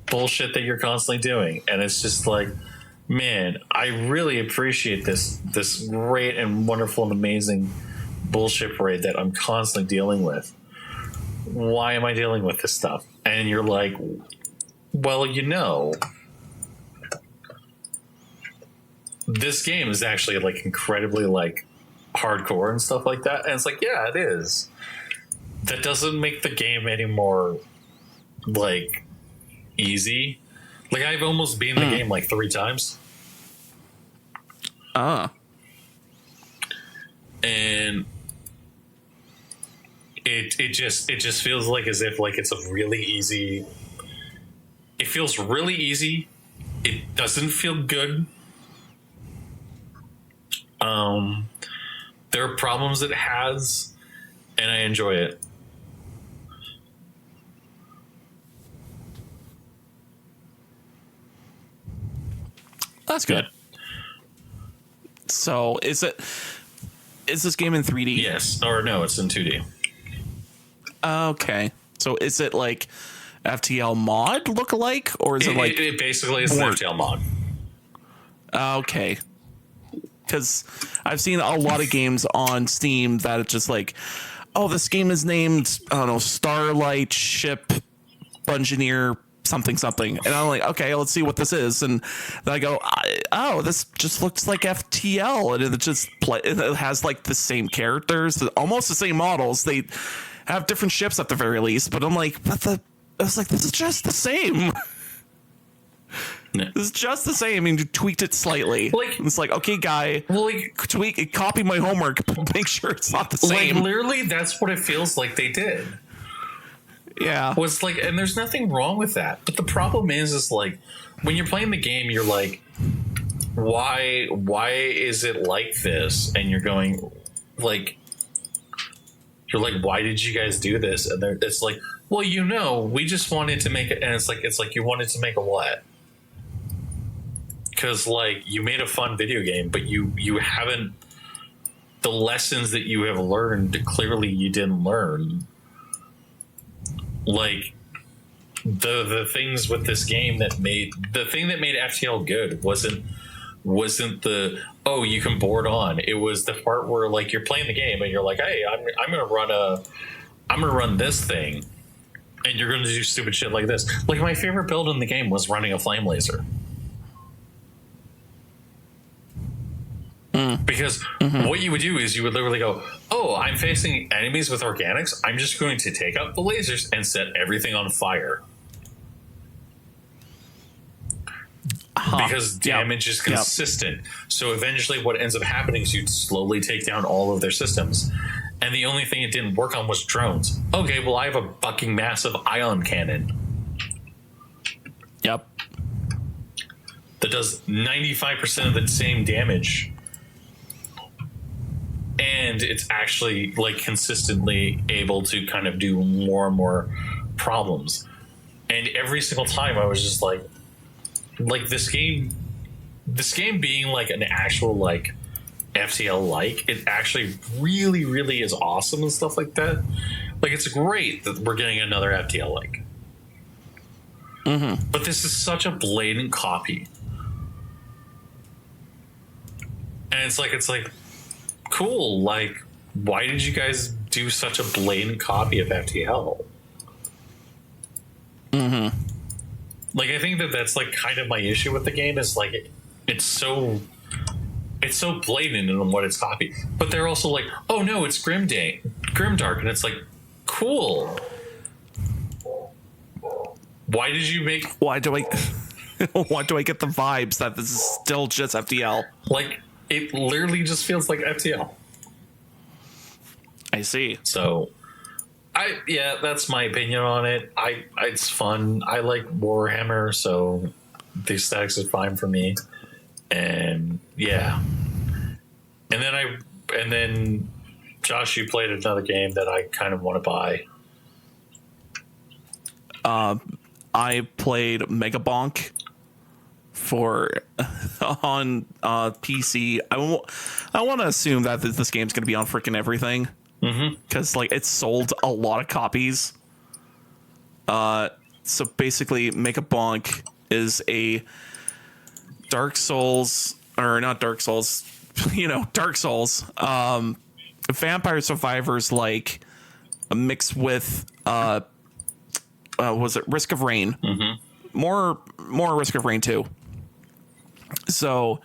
bullshit that you're constantly doing, and it's just like, man, I really appreciate this great and wonderful and amazing bullshit parade that I'm constantly dealing with. Why am I dealing with this stuff? And you're like, well, this game is actually like incredibly like hardcore and stuff like that. And it's like, yeah, it is. That doesn't make the game any more like easy. Like, I've almost beaten the game like 3 times. And it just feels like as if like it's a really easy. It feels really easy. It doesn't feel good. There are problems it has, and I enjoy it. That's good. So is this game in 3D? Yes. Or no, it's in 2D. Okay. So is it like FTL mod look-alike, or is it like it basically is an FTL mod? Okay. Because I've seen a lot of games on Steam that it's just like, oh, this game is named, I don't know, Starlight Ship Bungeoneer something. And I'm like, okay, let's see what this is. And then I go, oh, this just looks like FTL. And it has like the same characters, almost the same models. They have different ships at the very least. But I'm like, I was like, this is just the same. No. It's just the same. I mean, you tweaked it slightly. Like, it's like, okay, guy, copy my homework, make sure it's not the same. Like, literally, that's what it feels like they did. Yeah. Was like, and there's nothing wrong with that. But the problem is like, when you're playing the game, you're like, why is it like this? And you're going, like, why did you guys do this? And it's like, well, we just wanted to make it. And it's like you wanted to make a what? Because like you made a fun video game, but you haven't, the lessons that you have learned, clearly you didn't learn. Like the things with this game that made FTL good wasn't the, oh, you can board on. It was the part where like you're playing the game and you're like, hey, I'm gonna run this thing, and you're gonna do stupid shit like this. Like, my favorite build in the game was running a flame laser. Because what you would do is you would literally go, oh, I'm facing enemies with organics. I'm just going to take out the lasers and set everything on fire. Because damage is consistent. So eventually what ends up happening is you slowly take down all of their systems. And the only thing it didn't work on was drones. Okay, well, I have a fucking massive ion cannon. Yep. That does 95% of the same damage. And it's actually like consistently able to kind of do more and more problems. And every single time I was just like this game being like an actual like FTL, like, it actually really, really is awesome and stuff like that. Like, it's great that we're getting another FTL like. But this is such a blatant copy. And it's like cool, like, why did you guys do such a blatant copy of FTL? Like, I think that's like kind of my issue with the game is like it's so blatant in what it's copied. But they're also like, oh no, it's Grimdark, and it's like, cool. Why do I get the vibes that this is still just FTL? Like, it literally just feels like FTL. I see. So, that's my opinion on it. It's fun. I like Warhammer, so the aesthetics is fine for me. And yeah. And then Josh, you played another game that I kind of want to buy. I played Mega Bonk on PC. I want to assume that this game's going to be on freaking everything, because like it sold a lot of copies. So basically, Mega Bonk is a Dark Souls, or not Dark Souls, Dark Souls. Vampire Survivors, like a mix with was it Risk of Rain? More Risk of Rain 2. So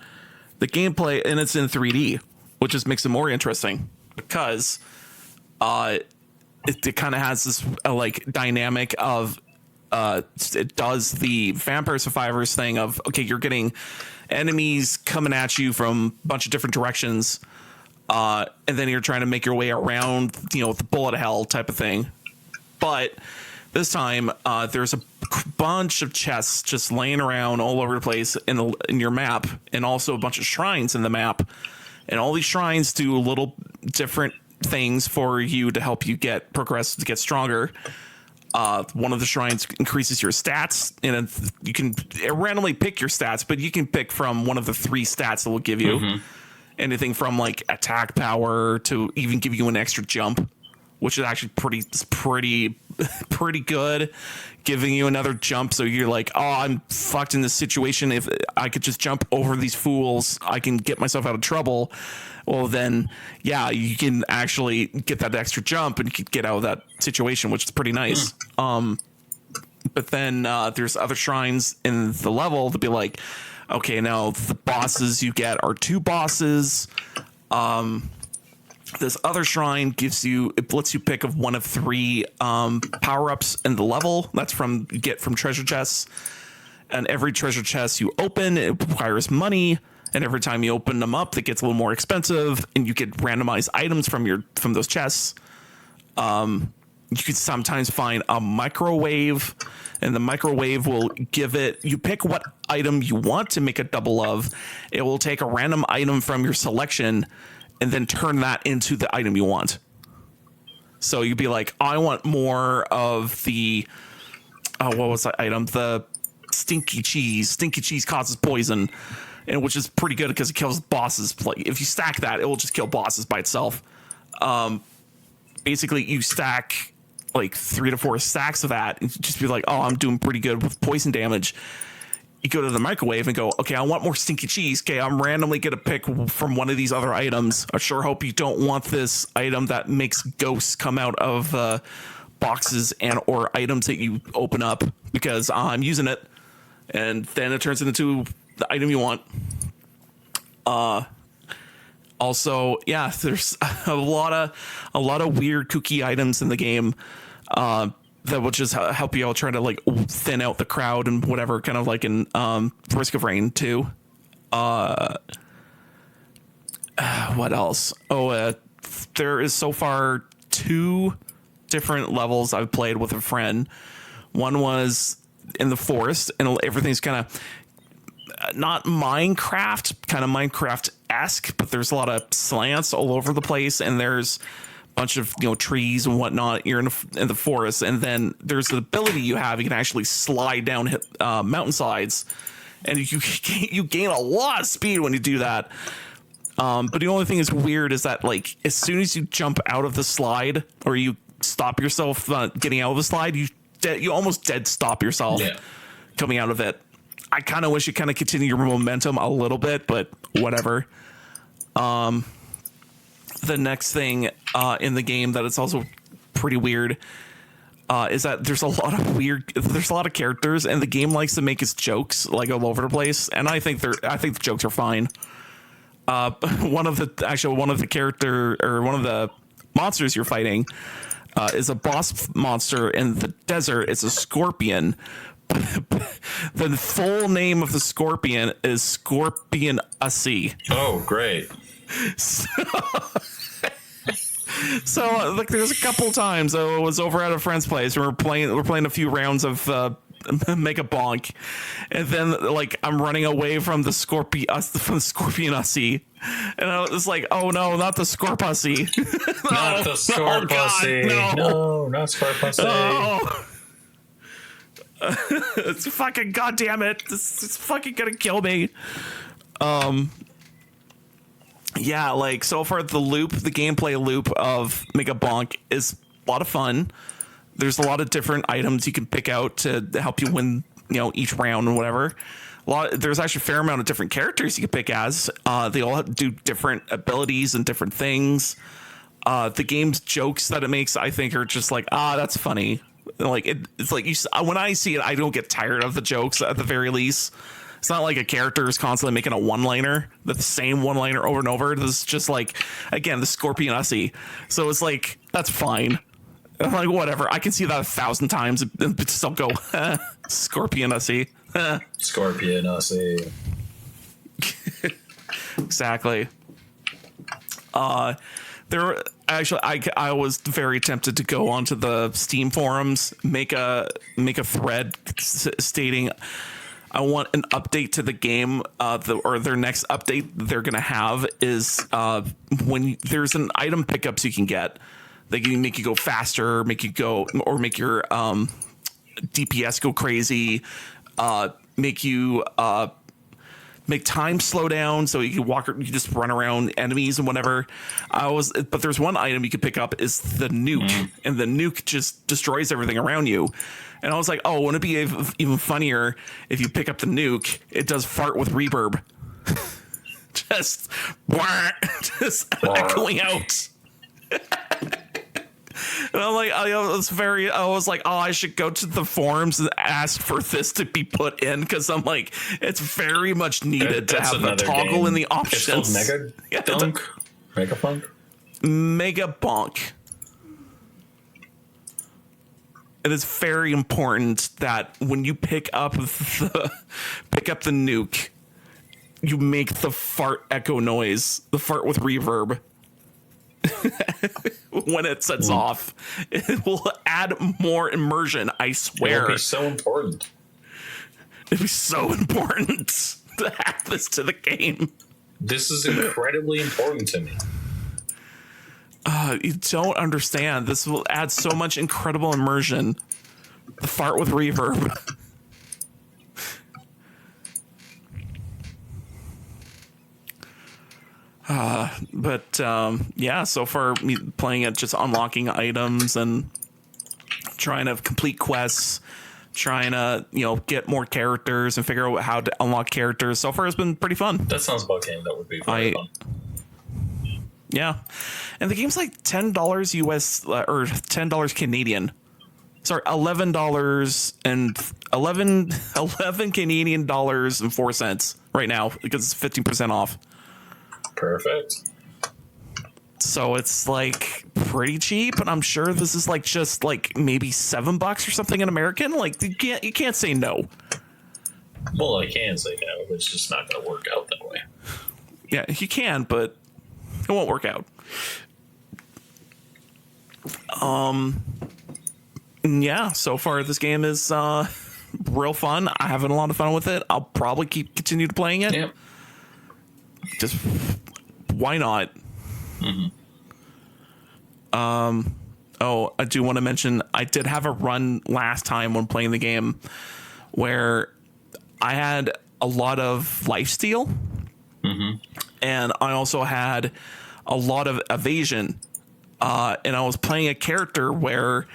the gameplay, and it's in 3D, which just makes it more interesting because it kind of has this like dynamic of it does the Vampire Survivors thing of, okay, you're getting enemies coming at you from a bunch of different directions, and then you're trying to make your way around, with the bullet hell type of thing. But this time, there's a bunch of chests just laying around all over the place in your map, and also a bunch of shrines in the map. And all these shrines do little different things for you to help you progress, to get stronger. One of the shrines increases your stats, and you can randomly pick your stats, but you can pick from one of the 3 stats that will give you anything from like attack power to even give you an extra jump, which is actually pretty good, giving you another jump. So you're like, oh, I'm fucked in this situation. If I could just jump over these fools, I can get myself out of trouble. Well, then, yeah, you can actually get that extra jump and you can get out of that situation, which is pretty nice. But then there's other shrines in the level to be like, okay, now the bosses you get are 2 bosses. This other shrine lets you pick of one of 3 power-ups in the level. That's you get from treasure chests. And every treasure chest you open, it requires money. And every time you open them up, it gets a little more expensive, and you get randomized items from those chests. You could sometimes find a microwave, and the microwave will you pick what item you want to make a double of. It will take a random item from your selection and then turn that into the item you want. So you'd be like, I want more of the, what was that item? The stinky cheese. Stinky cheese causes poison, and which is pretty good because it kills bosses. Like if you stack that, it will just kill bosses by itself. Basically, you stack like 3 to 4 stacks of that, and just be like, oh, I'm doing pretty good with poison damage. You go to the microwave and go, okay, I want more stinky cheese. Okay, I'm randomly going to pick from one of these other items. I sure hope you don't want this item that makes ghosts come out of boxes or items that you open up, because I'm using it. And then it turns into the item you want. Also, yeah, there's a lot of weird kooky items in the game. That will just help you out trying to like thin out the crowd and whatever, kind of like in Risk of Rain 2. What else? There is so far 2 different levels I've played with a friend. One was in the forest, and everything's kind of not Minecraft, kind of Minecraft-esque, but there's a lot of slants all over the place, and there's bunch of trees and whatnot. You're in the forest, and then there's the ability you can actually slide down mountainsides, and you gain a lot of speed when you do that. But the only thing is weird is that like as soon as you jump out of the slide, or you stop yourself getting out of the slide, you almost dead stop yourself coming out of it. I kind of wish you kind of continue your momentum a little bit, but whatever. The next thing in the game that it's also pretty weird is that there's a lot of characters, and the game likes to make its jokes like all over the place, and I think the jokes are fine. One of the monsters you're fighting is a boss monster in the desert. It's a scorpion. The full name of the scorpion is Scorpion Ussy. Oh, great. So like there's a couple times I was over at a friend's place and we're playing a few rounds of make a bonk, and then like I'm running away from the scorpion Ussy, and I was like, oh no, not the Scorpussy. Not the Scorpussy. No, not Scorpussy. Oh. It's fucking goddamn it! It's fucking gonna kill me. Yeah, like so far the gameplay loop of Make a Bonk is a lot of fun. There's a lot of different items you can pick out to help you win, each round and whatever. There's actually a fair amount of different characters you can pick as. They all do different abilities and different things. The game's jokes that it makes, I think, are just like, that's funny. Like it's like when I see it, I don't get tired of the jokes at the very least. It's not like a character is constantly making a one-liner, the same one-liner over and over. This is just like, again, the Scorpion Ussy. So it's like, that's fine. I'm like, whatever. I can see that 1,000 times and still go, Scorpion Ussy. Scorpion Ussy. Exactly. I was very tempted to go onto the Steam forums, make a thread stating I want an update to the game, or their next update they're going to have is when there's an item pickups you can get. They can make you go faster, make your DPS go crazy, make you make time slow down so you can just run around enemies and whatever. But there's one item you can pick up is the nuke, and the nuke just destroys everything around you. And I was like, oh, wouldn't it be even funnier if you pick up the nuke? It does fart with reverb. just echoing out. And I'm like, I was like, oh, I should go to the forums and ask for this to be put in, because I'm like, it's very much needed to have the toggle game in the options. It's called Mega Bonk. Mega Bonk. It is very important that when you pick up the nuke, you make the fart echo noise, the fart with reverb. When it sets off, it will add more immersion, I swear. It'll be so important. It'd be so important to add this to the game. This is incredibly important to me. You don't understand. This will add so much incredible immersion. The fart with reverb. Yeah, so far me playing it, just unlocking items and trying to complete quests, trying to, get more characters and figure out how to unlock characters. So far it's been pretty fun. That sounds about game. That would be very fun. Yeah. And the game's like $10 US or $10 Canadian. Sorry, $11 and 11 Canadian dollars and 4 cents right now, because it's 15% off. Perfect. So it's like pretty cheap, and I'm sure this is like just like maybe $7 or something in American. Like you can't say no. Well, I can say no, but it's just not going to work out that way. Yeah, you can, but it won't work out. Yeah, so far this game is real fun. I'm having a lot of fun with it. I'll probably continue to playing it. Yep. Just why not? Mm-hmm. Oh, I do want to mention I did have a run last time when playing the game where I had a lot of lifesteal, and I also had a lot of evasion. And I was playing a character where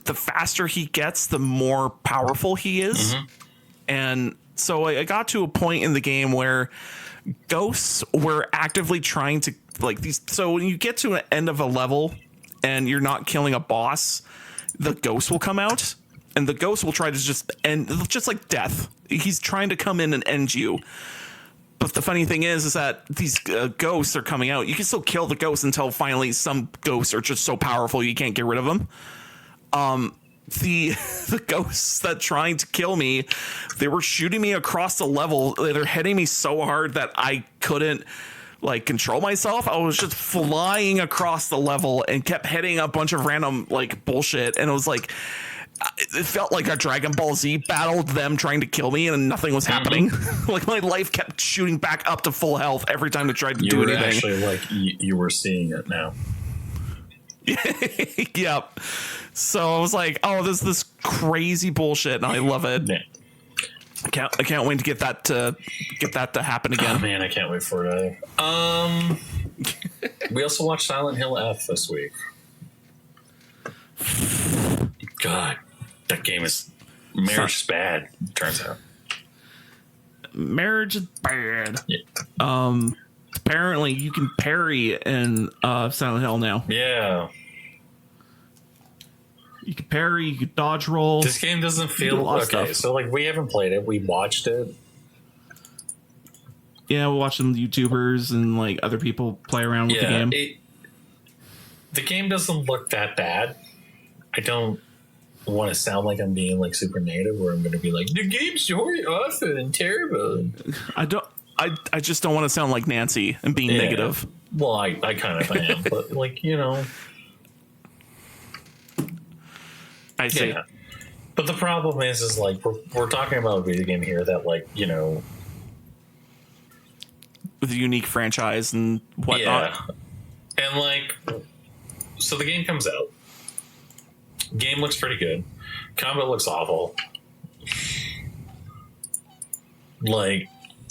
the faster he gets, the more powerful he is. And so I got to a point in the game where ghosts were actively trying to like these. So when you get to an end of a level and you're not killing a boss, the ghost will come out, and the ghost will try to just end, just like death. He's trying to come in and end you. But the funny thing is that these ghosts are coming out. You can still kill the ghosts until finally some ghosts are just so powerful you can't get rid of them. The ghosts that trying to kill me, they were shooting me across the level. They're hitting me so hard that I couldn't like control myself. I was just flying across the level and kept hitting a bunch of random like bullshit. And it was like, it felt like a Dragon Ball Z battled them trying to kill me and nothing was happening. Like my life kept shooting back up to full health every time I tried to do anything. Actually, like you were seeing it now. Yep. So I was like, oh, this is this crazy bullshit, and I love it. Yeah. I can't wait to get that to happen again. Oh man, I can't wait for it. We also watched Silent Hill F this week. God, that game is marriage is bad. Turns out marriage is bad. Yeah. Apparently you can parry in Silent Hill now. Yeah. You can parry, you can dodge roll. This game doesn't feel okay. So like we haven't played it. We watched it. Yeah, we watched some YouTubers and like other people play around with the game. The game doesn't look that bad. I don't want to sound like I'm being like super negative, where I'm going to be like the game's so awful and terrible. I just don't want to sound like Nancy and being negative. Well, I kind of am, but like, you know. I see. Yeah. But the problem is like we're talking about a video game here that, like, you know, with a unique franchise and whatnot. Yeah. And like, so the game comes out. Game looks pretty good. Combat looks awful. Like,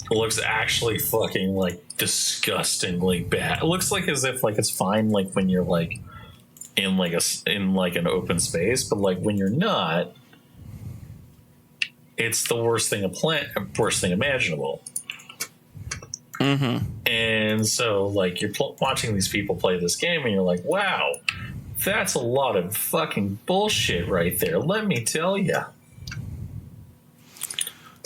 it looks actually fucking like disgustingly bad. It looks like as if like it's fine like when you're like in like an open space, but like when you're not, it's the worst thing imaginable. And so like you're watching these people play this game and you're like, wow, that's a lot of fucking bullshit right there, let me tell you.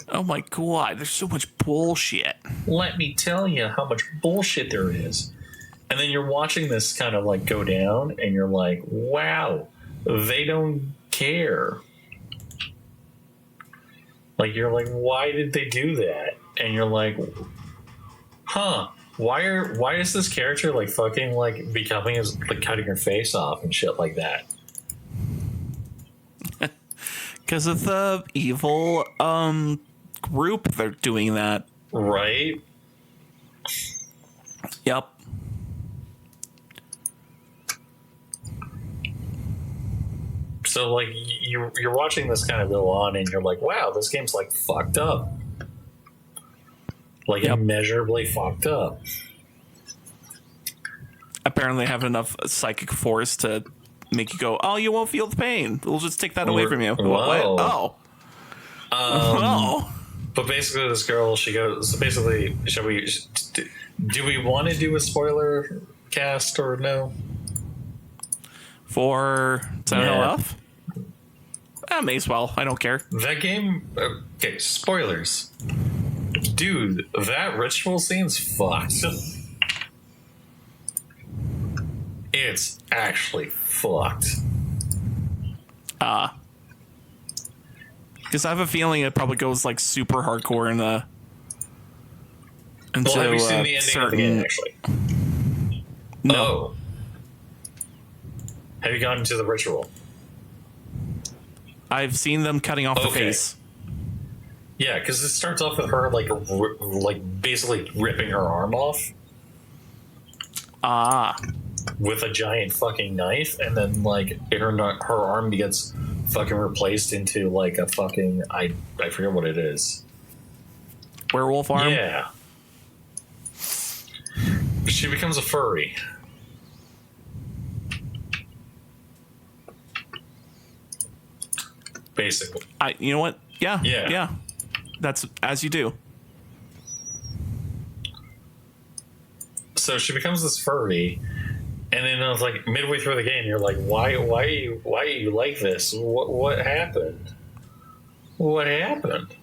Oh my god, there's so much bullshit. Let me tell you how much bullshit there is. And then you're watching this kind of like go down and you're like, wow, they don't care. Like, you're like, why did they do that? And you're like, huh, why is this character like fucking like becoming as like cutting her face off and shit like that? Because of the evil group, they're doing that. Right? Yep. So like you're watching this kind of go on and you're like, wow, this game's like fucked up. Like, immeasurably fucked up. Apparently have enough psychic force to make you go, oh, you won't feel the pain. We'll just take that away from you. Whoa. What? Oh. But basically this girl, she goes, so basically, do we want to do a spoiler cast or no? For Silent Hill F? May as well. I don't care. That game, okay, spoilers. Dude, that ritual scene's fucked. It's actually fucked. Because I have a feeling it probably goes like super hardcore in the. Well, have you seen the ending of the game, actually? No. Oh. Have you gone into the ritual? I've seen them cutting off the face. Yeah, because it starts off with her like basically ripping her arm off. With a giant fucking knife, and then like her arm gets fucking replaced into like a fucking I forget what it is. Werewolf arm? Yeah. She becomes a furry. Basically. You know what? Yeah. That's as you do. So she becomes this furry, and then I was like midway through the game, you're like, why are you like this? What happened? What happened?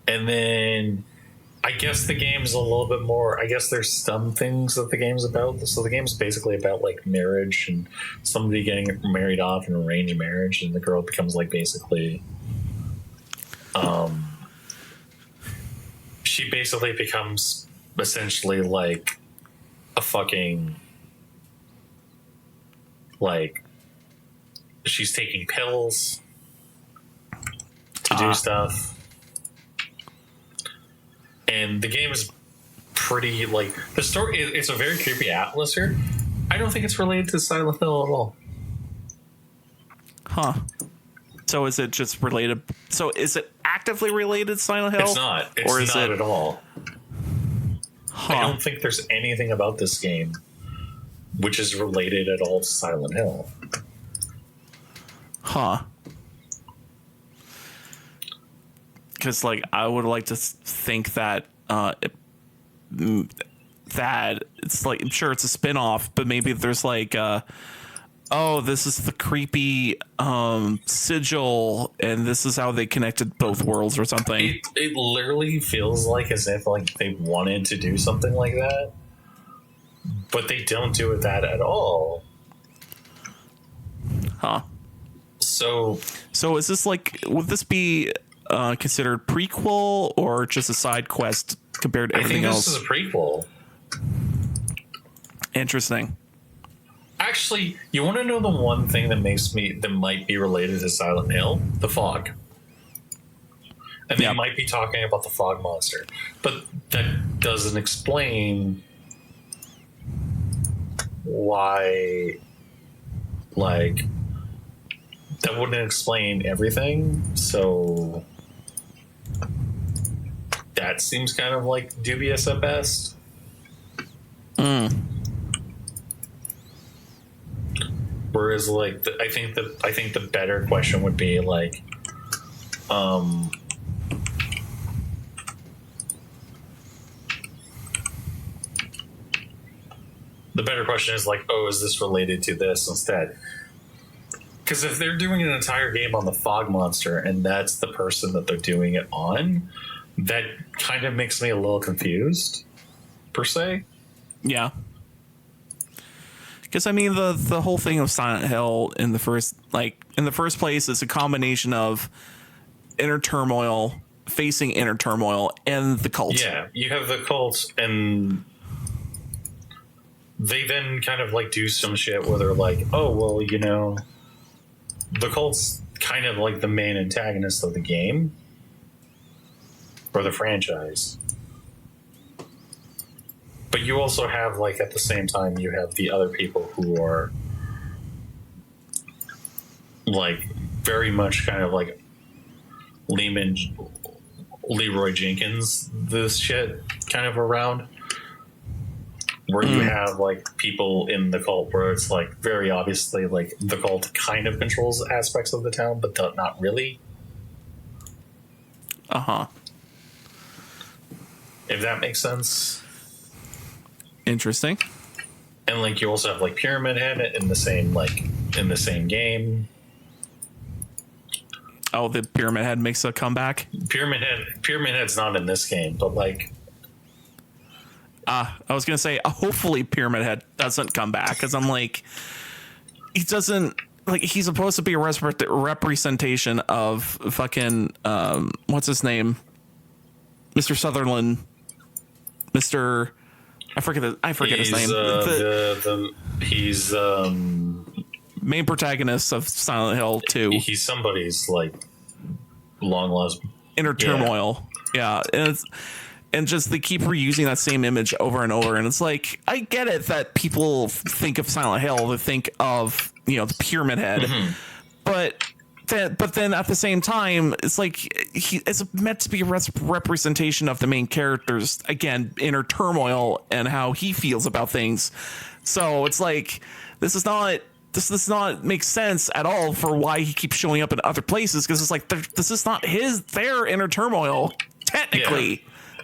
And then I guess the game's a little bit more. I guess there's some things that the game's about. So the game's basically about like marriage and somebody getting married off in arranged marriage, and the girl becomes like basically, she basically becomes essentially like a fucking like she's taking pills to do stuff. And the game is pretty, like, the story, it's a very creepy atmosphere. I don't think it's related to Silent Hill at all. Huh. So is it just related? So is it actively related to Silent Hill? It's not. It's or is not it at all. Huh. I don't think there's anything about this game which is related at all to Silent Hill. Huh. Because, like, I would like to think that that it's like, I'm sure it's a spin-off, but maybe there's like oh, this is the creepy sigil, and this is how they connected both worlds or something. It literally feels like as if like they wanted to do something like that, but they don't do it that at all. Huh. So is this like, would this be considered prequel or just a side quest compared to everything else? I think this is a prequel. Interesting. Actually, you want to know the one thing that might be related to Silent Hill? The fog. And they might be talking about the fog monster. But that doesn't explain why, like, that wouldn't explain everything. So that seems kind of like dubious at best. Whereas, like, I think the better question would be like, the better question is like, oh, is this related to this instead? Because if they're doing an entire game on the fog monster and that's the person that they're doing it on, that kind of makes me a little confused, per se. Yeah. Because I mean, the whole thing of Silent Hill in the first place is a combination of inner turmoil, facing inner turmoil, and the cult. Yeah, you have the cult, and they then kind of like do some shit where they're like, oh, well, you know, the cult's kind of like the main antagonist of the game or the franchise. But you also have, like, at the same time, you have the other people who are, like, very much kind of like Leroy Jenkins, this shit kind of around. Where you have, like, people in the cult where it's, like, very obviously, like, the cult kind of controls aspects of the town, but not really. Uh-huh. If that makes sense. Interesting. And, like, you also have, like, Pyramid Head in the same game. Oh, the Pyramid Head makes a comeback? Pyramid Head's not in this game, but, like... I was going to say, hopefully Pyramid Head doesn't come back, because I'm like, he doesn't, like, he's supposed to be a representation of fucking, what's his name? Mr. Sutherland. I forget his name. He's main protagonist of Silent Hill 2. He's somebody's, like, long lost inner turmoil. Yeah. And just they keep reusing that same image over and over. And it's like, I get it that people think of Silent Hill, they think of, you know, the Pyramid Head. Mm-hmm. But then at the same time, it's like it's meant to be a representation of the main character's, again, inner turmoil and how he feels about things. So it's like, this does not make sense at all for why he keeps showing up in other places. Because it's like, this is not their inner turmoil, technically. Yeah.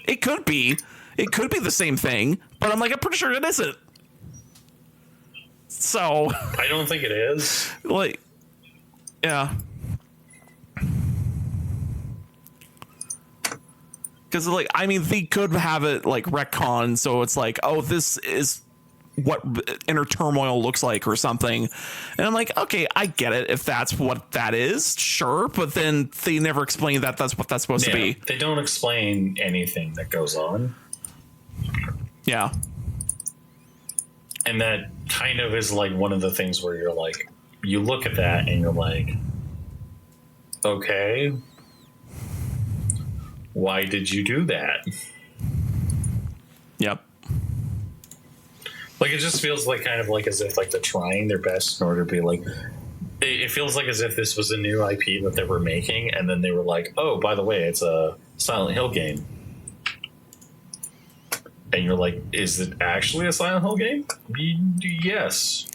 It could be the same thing, but I'm pretty sure it isn't. So I don't think it is. Like, yeah. Because, like, I mean, they could have it, like, retcon, so it's like, oh, this is what inner turmoil looks like or something. And I'm like, okay, I get it if that's what that is, sure. But then they never explain that that's what that's supposed to be. They don't explain anything that goes on. Yeah. And that kind of is, like, one of the things where you're like, you look at that and you're like, okay, why did you do that? Yep. Like, it just feels like kind of like as if like they're trying their best in order to be like, it feels like as if this was a new IP that they were making, and then they were like, oh, by the way, it's a Silent Hill game. And you're like, is it actually a Silent Hill game? Yes.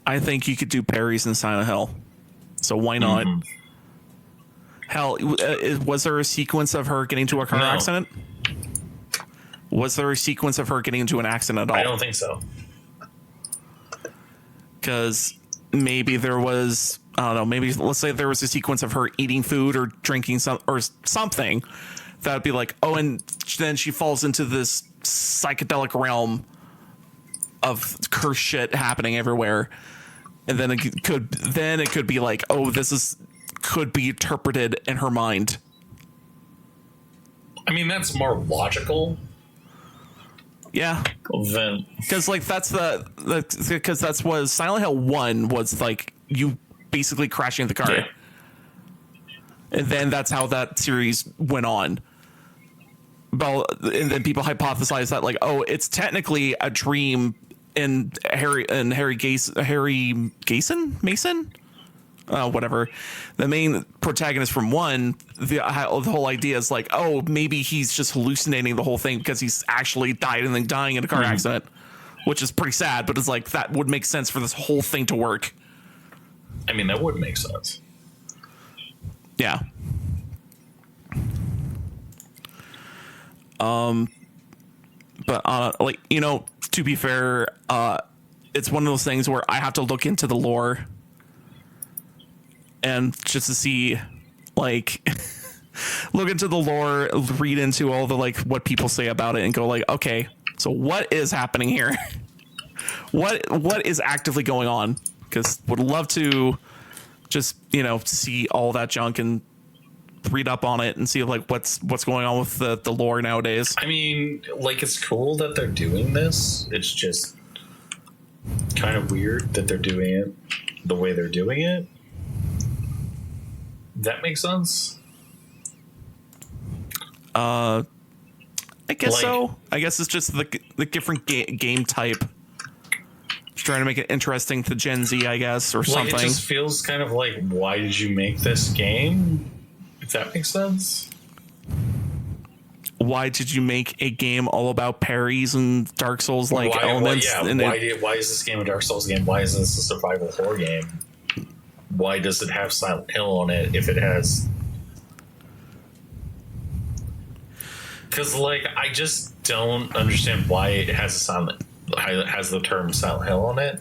I think you could do parries in Silent Hill. So why not? Mm-hmm. Hell, was there a sequence of her getting into a car accident? Was there a sequence of her getting into an accident at all? I don't think so. Because maybe there was, I don't know, maybe let's say there was a sequence of her eating food or drinking something that would be like, oh, and then she falls into this psychedelic realm of cursed shit happening everywhere. And then it could be like, oh, could be interpreted in her mind. I mean, that's more logical. Yeah. Then, because like because that's what Silent Hill 1 was like, you basically crashing the car. yeah. And then that's how that series went on. But and then people hypothesize that like, oh, it's technically a dream in Harry Mason, whatever. The main protagonist from 1, the whole idea is like, oh, maybe he's just hallucinating the whole thing because he's actually died and then dying in a car accident, which is pretty sad. But it's like that would make sense for this whole thing to work. I mean, that would make sense. Yeah. But like, you know, to be fair, it's one of those things where I have to look into the lore and just to see, like, look into the lore, read into all the like what people say about it, and go like, okay, so what is happening here? what is actively going on? Because would love to just, you know, see all that junk and read up on it and see like what's going on with the lore nowadays. I mean, like, it's cool that they're doing this. It's just kind of weird that they're doing it the way they're doing it. That makes sense. I guess Like, so. I guess it's just the different game type. Just trying to make it interesting to Gen Z, I guess, or like, something. it just feels kind of like, why did you make this game? If that makes sense. Why did you make a game all about parries and Dark Souls like elements? Why is this game a Dark Souls game? Why is this a survival horror game? Why does it have Silent Hill on it if it has? Because, like, I just don't understand why it has has the term Silent Hill on it.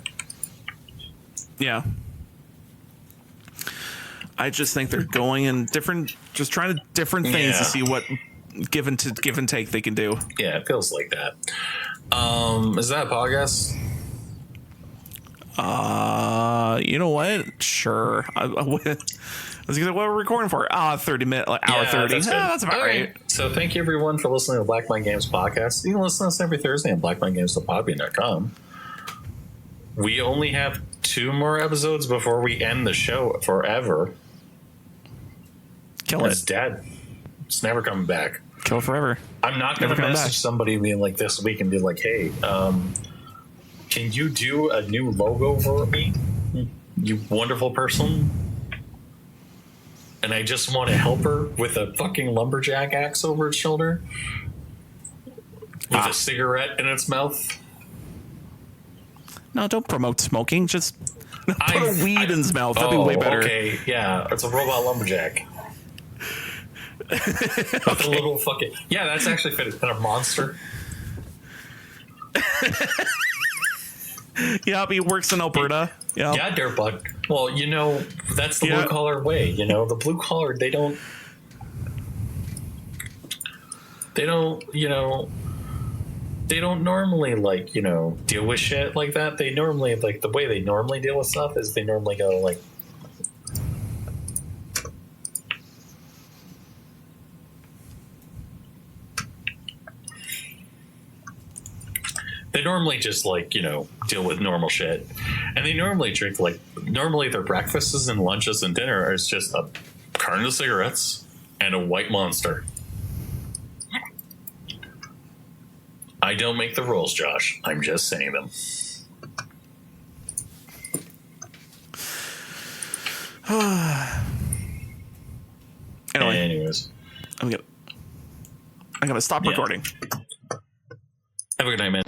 Yeah. I just think they're going in different things to see what give and take they can do. Yeah, it feels like that. Is that a podcast? You know what? Sure. I was gonna, what are we recording for? 30 minutes, like hour 30. That's about right. So thank you everyone for listening to Black Mind Games podcast. You can listen to us every Thursday on blackmindgames.podbean.com. We only have 2 more episodes before we end the show forever. It's dead. It's never coming back. Kill it forever. I'm not going to message somebody being like this week and be like, hey, can you do a new logo for me, you wonderful person? And I just want to help her with a fucking lumberjack axe over its shoulder with a cigarette in its mouth. No, don't promote smoking. Just put a weed in his mouth. That'd be way better. Okay, yeah, it's a robot lumberjack. With a little fucking... Yeah, that's actually fitting. And a monster. Yeah, he works in Alberta. Yeah, dirtbug. Well, you know, that's the blue collar way. You know, the blue collar, they don't, you know, they don't normally, like, you know, deal with shit like that. They normally, like, the way they normally deal with stuff is they normally go, like, They normally just like, deal with normal shit. And they normally drink normally their breakfasts and lunches and dinner is just a carton of cigarettes and a white Monster. I don't make the rules, Josh. I'm just saying them. Anyways. I'm gonna stop recording. Have a good night, man.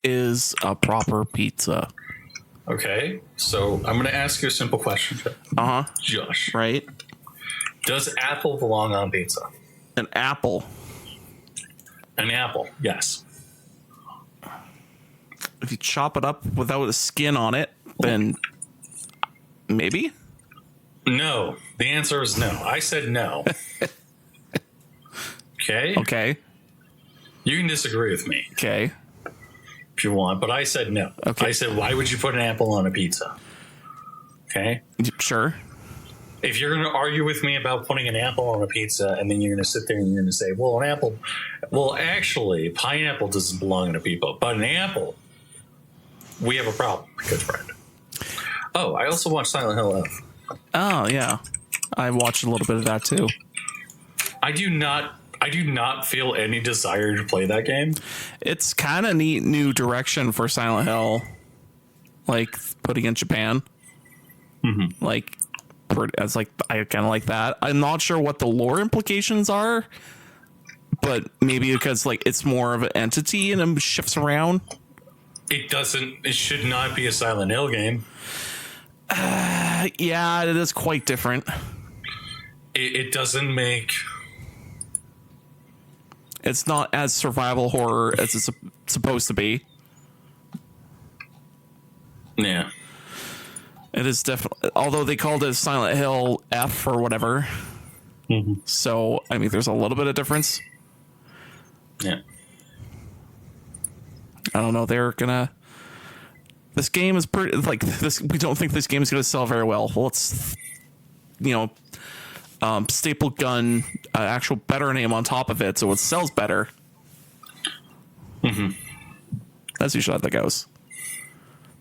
Is a proper pizza. Okay, so I'm going to ask you a simple question, Josh. Right? Does apple belong on pizza? An apple. An apple, yes. If you chop it up without a skin on it, then maybe? No. The answer is no. I said no. Okay? Okay. You can disagree with me Okay. if you want, but I said no. Okay. I said, why would you put an apple on a pizza? Okay? Sure. If you're going to argue with me about putting an apple on a pizza and then you're going to sit there and you're going to say, well, actually, pineapple doesn't belong in a pizza, but an apple, we have a problem, good friend. Oh, I also watched Silent Hill F. Oh, yeah. I watched a little bit of that too. I do not feel any desire to play that game. It's kind of neat new direction for Silent Hill, like putting in Japan. Mm-hmm. Like, it's like I kind of like that. I'm not sure what the lore implications are, but maybe because like it's more of an entity and it shifts around. It should not be a Silent Hill game. Yeah, it is quite different. It doesn't make... It's not as survival horror as it's supposed to be. Yeah. It is definitely, although they called it Silent Hill F or whatever. Mm-hmm. So, I mean, there's a little bit of difference. Yeah. I don't know. They're gonna. This game is pretty like this. We don't think this game is gonna sell very well. Well, it's staple gun, actual better name on top of it, so it sells better. Mm-hmm. That's usually how that goes.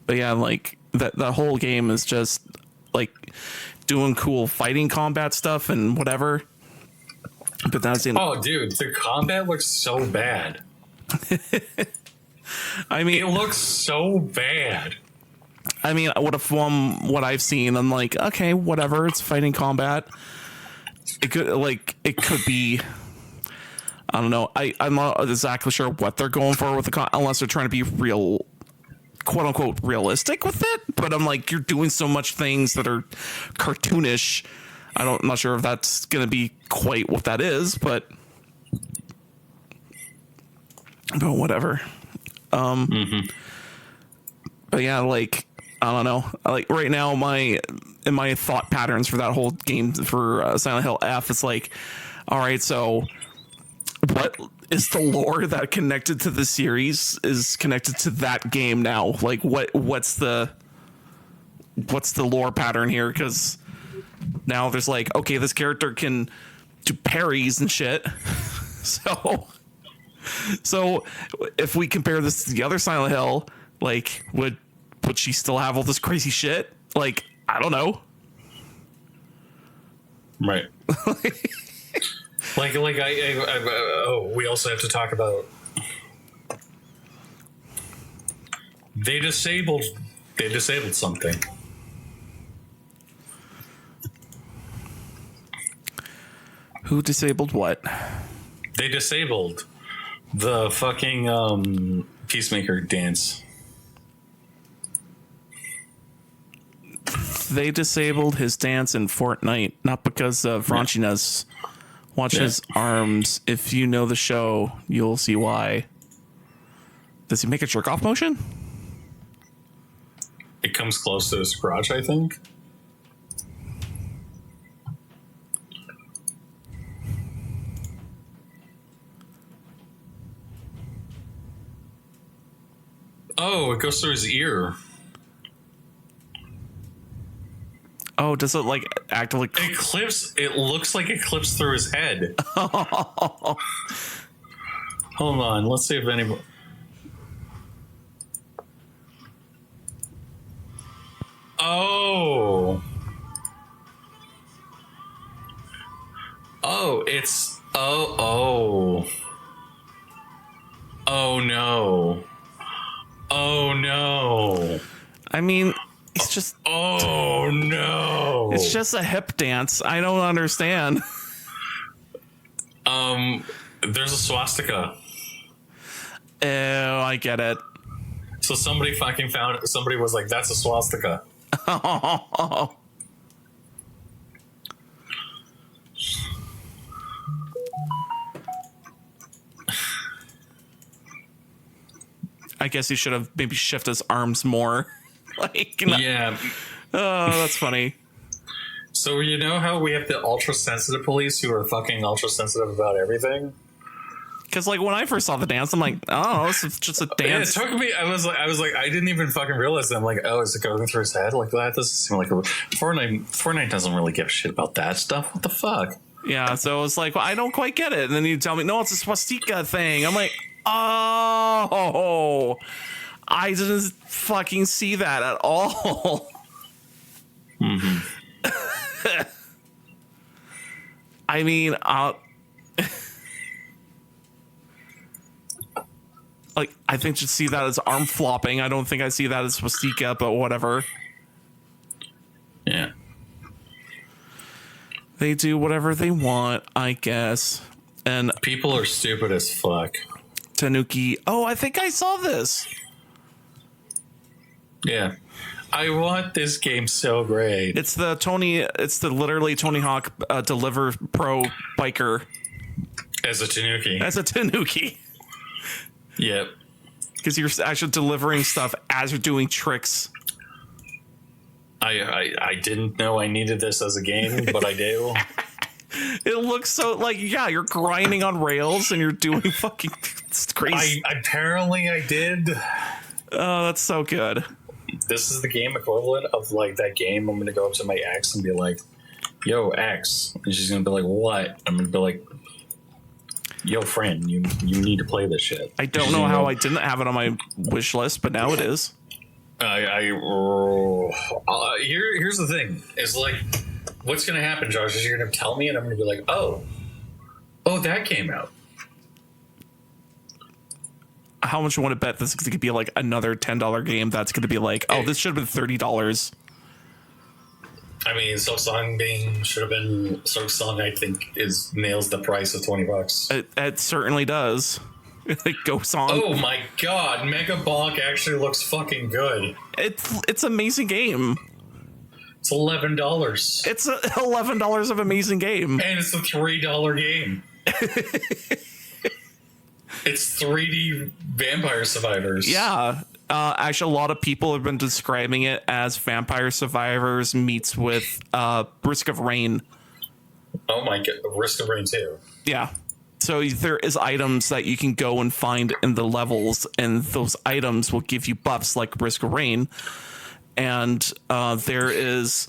But yeah, like that whole game is just like doing cool fighting combat stuff and whatever. But that's Oh, dude, the combat looks so bad. I mean, it looks so bad. I mean, what I've seen, I'm like, okay, whatever. It's fighting combat. It could be. I don't know. I'm not exactly sure what they're going for with unless they're trying to be real, quote unquote, realistic with it. But I'm like, you're doing so much things that are cartoonish. I'm not sure if that's going to be quite what that is, but whatever. Mm-hmm. But yeah, like, I don't know. Like right now, my thought patterns for that whole game for Silent Hill F, it's like, all right, so what is the lore that connected to the series is connected to that game now? Like, what's the lore pattern here? Because now there's like, okay, this character can do parries and shit. So if we compare this to the other Silent Hill, like, would she still have all this crazy shit? Like, I don't know. Right. we also have to talk about They disabled something. Who disabled what? They disabled the fucking Peacemaker dance. They disabled his dance in Fortnite, not because of raunchiness. Watch his arms. If you know the show, you'll see why. Does he make a jerk off motion? It comes close to his crotch, I think. Oh, it goes through his ear. Oh, does it like actively? It clips. It looks like it clips through his head. Hold on. Let's see if anybody. Oh. Oh, it's. Oh. Oh no. Oh no. I mean, it's just. Oh no. It's just a hip dance. I don't understand. There's a swastika. Oh, I get it. So somebody fucking found it. Somebody was like, that's a swastika. I guess he should have maybe shifted his arms more. Yeah. Oh, that's funny. So you know how we have the ultra sensitive police who are fucking ultra sensitive about everything? Because like when I first saw the dance, I'm like, oh, this is just a dance. It took me. I was like, I didn't even fucking realize that. I'm like, oh, is it going through his head like that? Doesn't seem like a Fortnite doesn't really give a shit about that stuff. What the fuck? Yeah, so it was like, well, I don't quite get it. And then you tell me, no, it's a swastika thing. I'm like, oh, I didn't fucking see that at all. Mm-hmm. I mean, like, I think just see that as arm flopping. I don't think I see that as swastika, but whatever. Yeah. They do whatever they want, I guess. And people are stupid as fuck. Tanuki. Oh, I think I saw this. Yeah. I want this game so great. It's the literally Tony Hawk Deliver Pro biker. As a Tanuki. As a Tanuki. Yep. Because you're actually delivering stuff as you're doing tricks. I didn't know I needed this as a game, but I do. It looks so like, yeah, you're grinding on rails and you're doing fucking it's crazy. Apparently I did. Oh, that's so good. This is the game equivalent of like that game. I'm going to go up to my ex and be like, yo, X. And she's going to be like, what? I'm going to be like, yo, friend, you need to play this shit. I don't know how I didn't have it on my wish list, but now it is. Here's the thing. Is like, what's going to happen, Josh, is you're going to tell me and I'm going to be like, oh, that came out. How much you want to bet this could be like another $10 game that's going to be like, oh, this should have been $30. I mean, Silksong, I think, nails the price of $20. It certainly does. Go Song. Oh my god, Mega Bonk actually looks fucking good. It's an amazing game. It's $11. It's $11 of amazing game. And it's a $3 game. It's 3D Vampire Survivors. Yeah. Actually, a lot of people have been describing it as Vampire Survivors meets with Risk of Rain. Oh my god, Risk of Rain 2. Yeah. So there is items that you can go and find in the levels, and those items will give you buffs like Risk of Rain. And there is...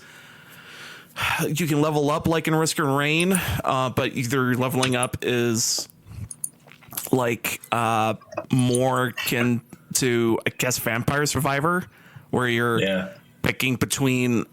You can level up like in Risk of Rain, but either leveling up is... like more akin to, I guess, Vampire Survivor, where you're picking between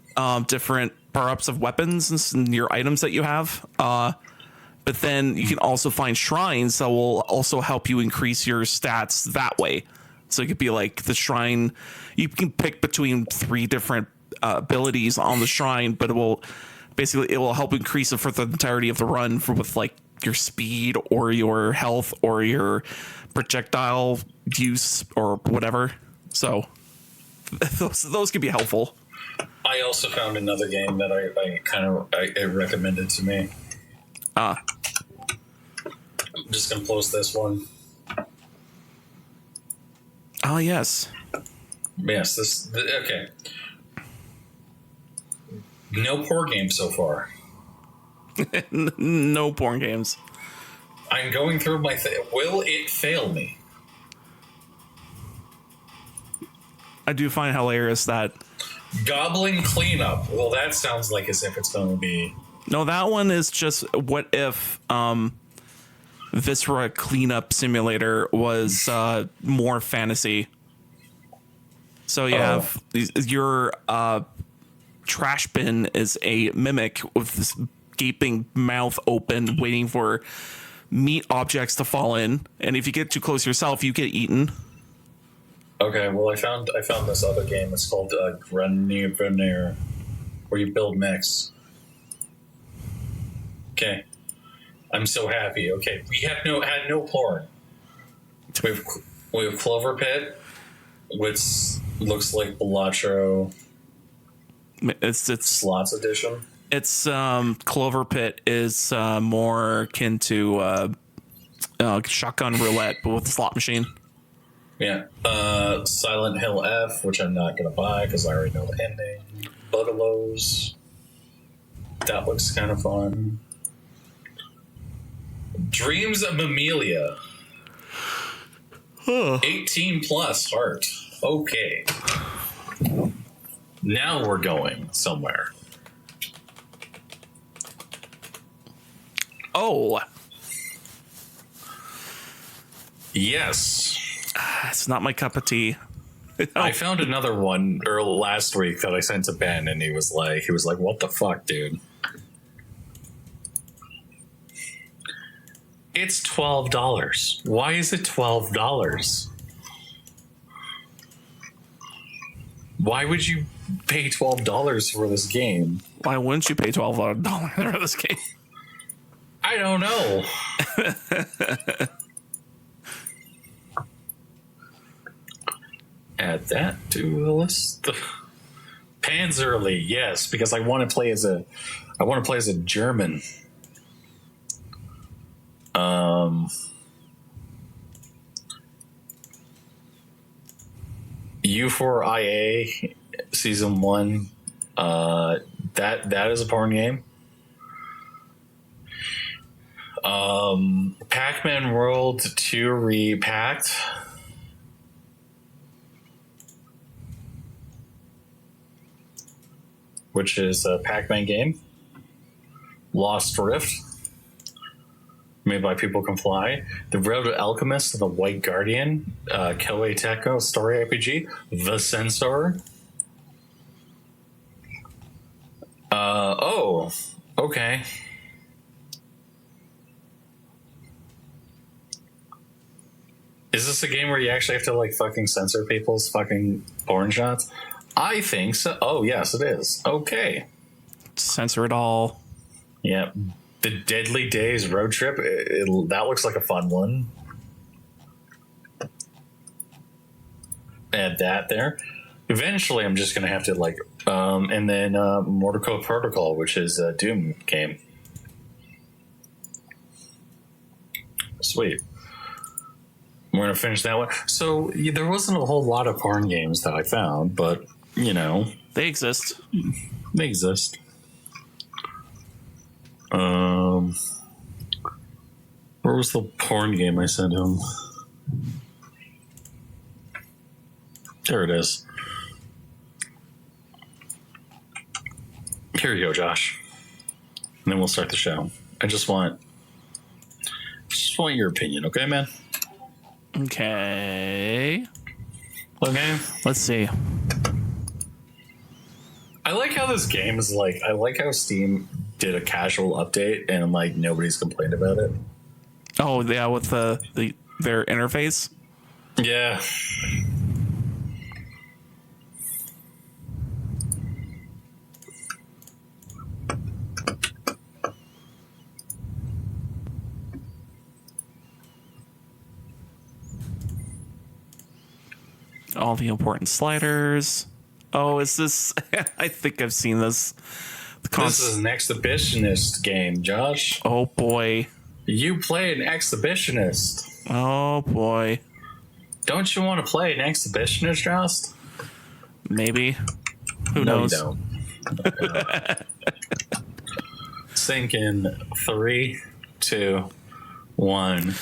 different power-ups of weapons and your items that you have. But then you can also find shrines that will also help you increase your stats that way. So it could be like the shrine. You can pick between 3 different abilities on the shrine, but it will help increase it for the entirety of the run with like your speed or your health or your projectile use or whatever. So those could be helpful. I also found another game that I recommended to me. I'm just gonna post this one. Oh yes. Yes, okay. No porn games so far. No porn games. I'm going through my thing. Will it fail me? I do find hilarious that Goblin Cleanup. Well, that sounds like as if it's going to be. No, that one is just what if Viscera Cleanup Simulator was more fantasy. So you have your trash bin is a mimic with this gaping mouth open, waiting for meat objects to fall in, and if you get too close yourself, you get eaten. Okay, well, I found this other game. It's called Grenier, where you build mechs. Okay, I'm so happy. Okay, we had no porn. We have Clover Pit, which looks like Balatro. It's Slots Edition. It's Clover Pit is more akin to Shotgun Roulette, but with a slot machine. Yeah. Silent Hill F, which I'm not going to buy because I already know the ending. Bugalows. That looks kind of fun. Dreams of Mammalia. 18 plus heart. Okay. Now we're going somewhere. Oh. Yes. It's not my cup of tea. I found another one last week that I sent to Ben, and he was like, "What the fuck, dude?" It's $12. Why is it $12? Why would you pay $12 for this game? Why wouldn't you pay $12 for this game? I don't know. Add that to the list. Panzerly, yes, because I want to play as a German. U4IA Season 1. That is a porn game. Pac-Man World 2 Repacked. Which is a Pac-Man game. Lost Rift. Made by People Can Fly. The Road to Alchemist and the White Guardian. Koei Tecmo Story RPG. The Censor. Oh, okay. Is this a game where you actually have to like fucking censor people's fucking porn shots? I think so. Oh, yes, it is. Okay. Censor it all. Yeah. The Deadly Days Road Trip. That looks like a fun one. Add that there. Eventually, I'm just going to have to like... and then Mortal Protocol, which is a Doom game. Sweet. We're going to finish that one. So there wasn't a whole lot of porn games that I found, but, you know. They exist. They exist. Where was the porn game I sent him? There it is. Here you go, Josh. And then we'll start the show. I just want your opinion, okay, man? Okay. Okay. Let's see. I like how this game is like. I like how Steam did a casual update and like nobody's complained about it. Oh yeah, with their interface. Yeah. All the important sliders. Oh, is this? I think I've seen this. This is an exhibitionist game, Josh. Oh boy. You play an exhibitionist. Oh boy. Don't you want to play an exhibitionist, Joust? Maybe. Who No, knows? you don't. Sink in 3, 2, 1.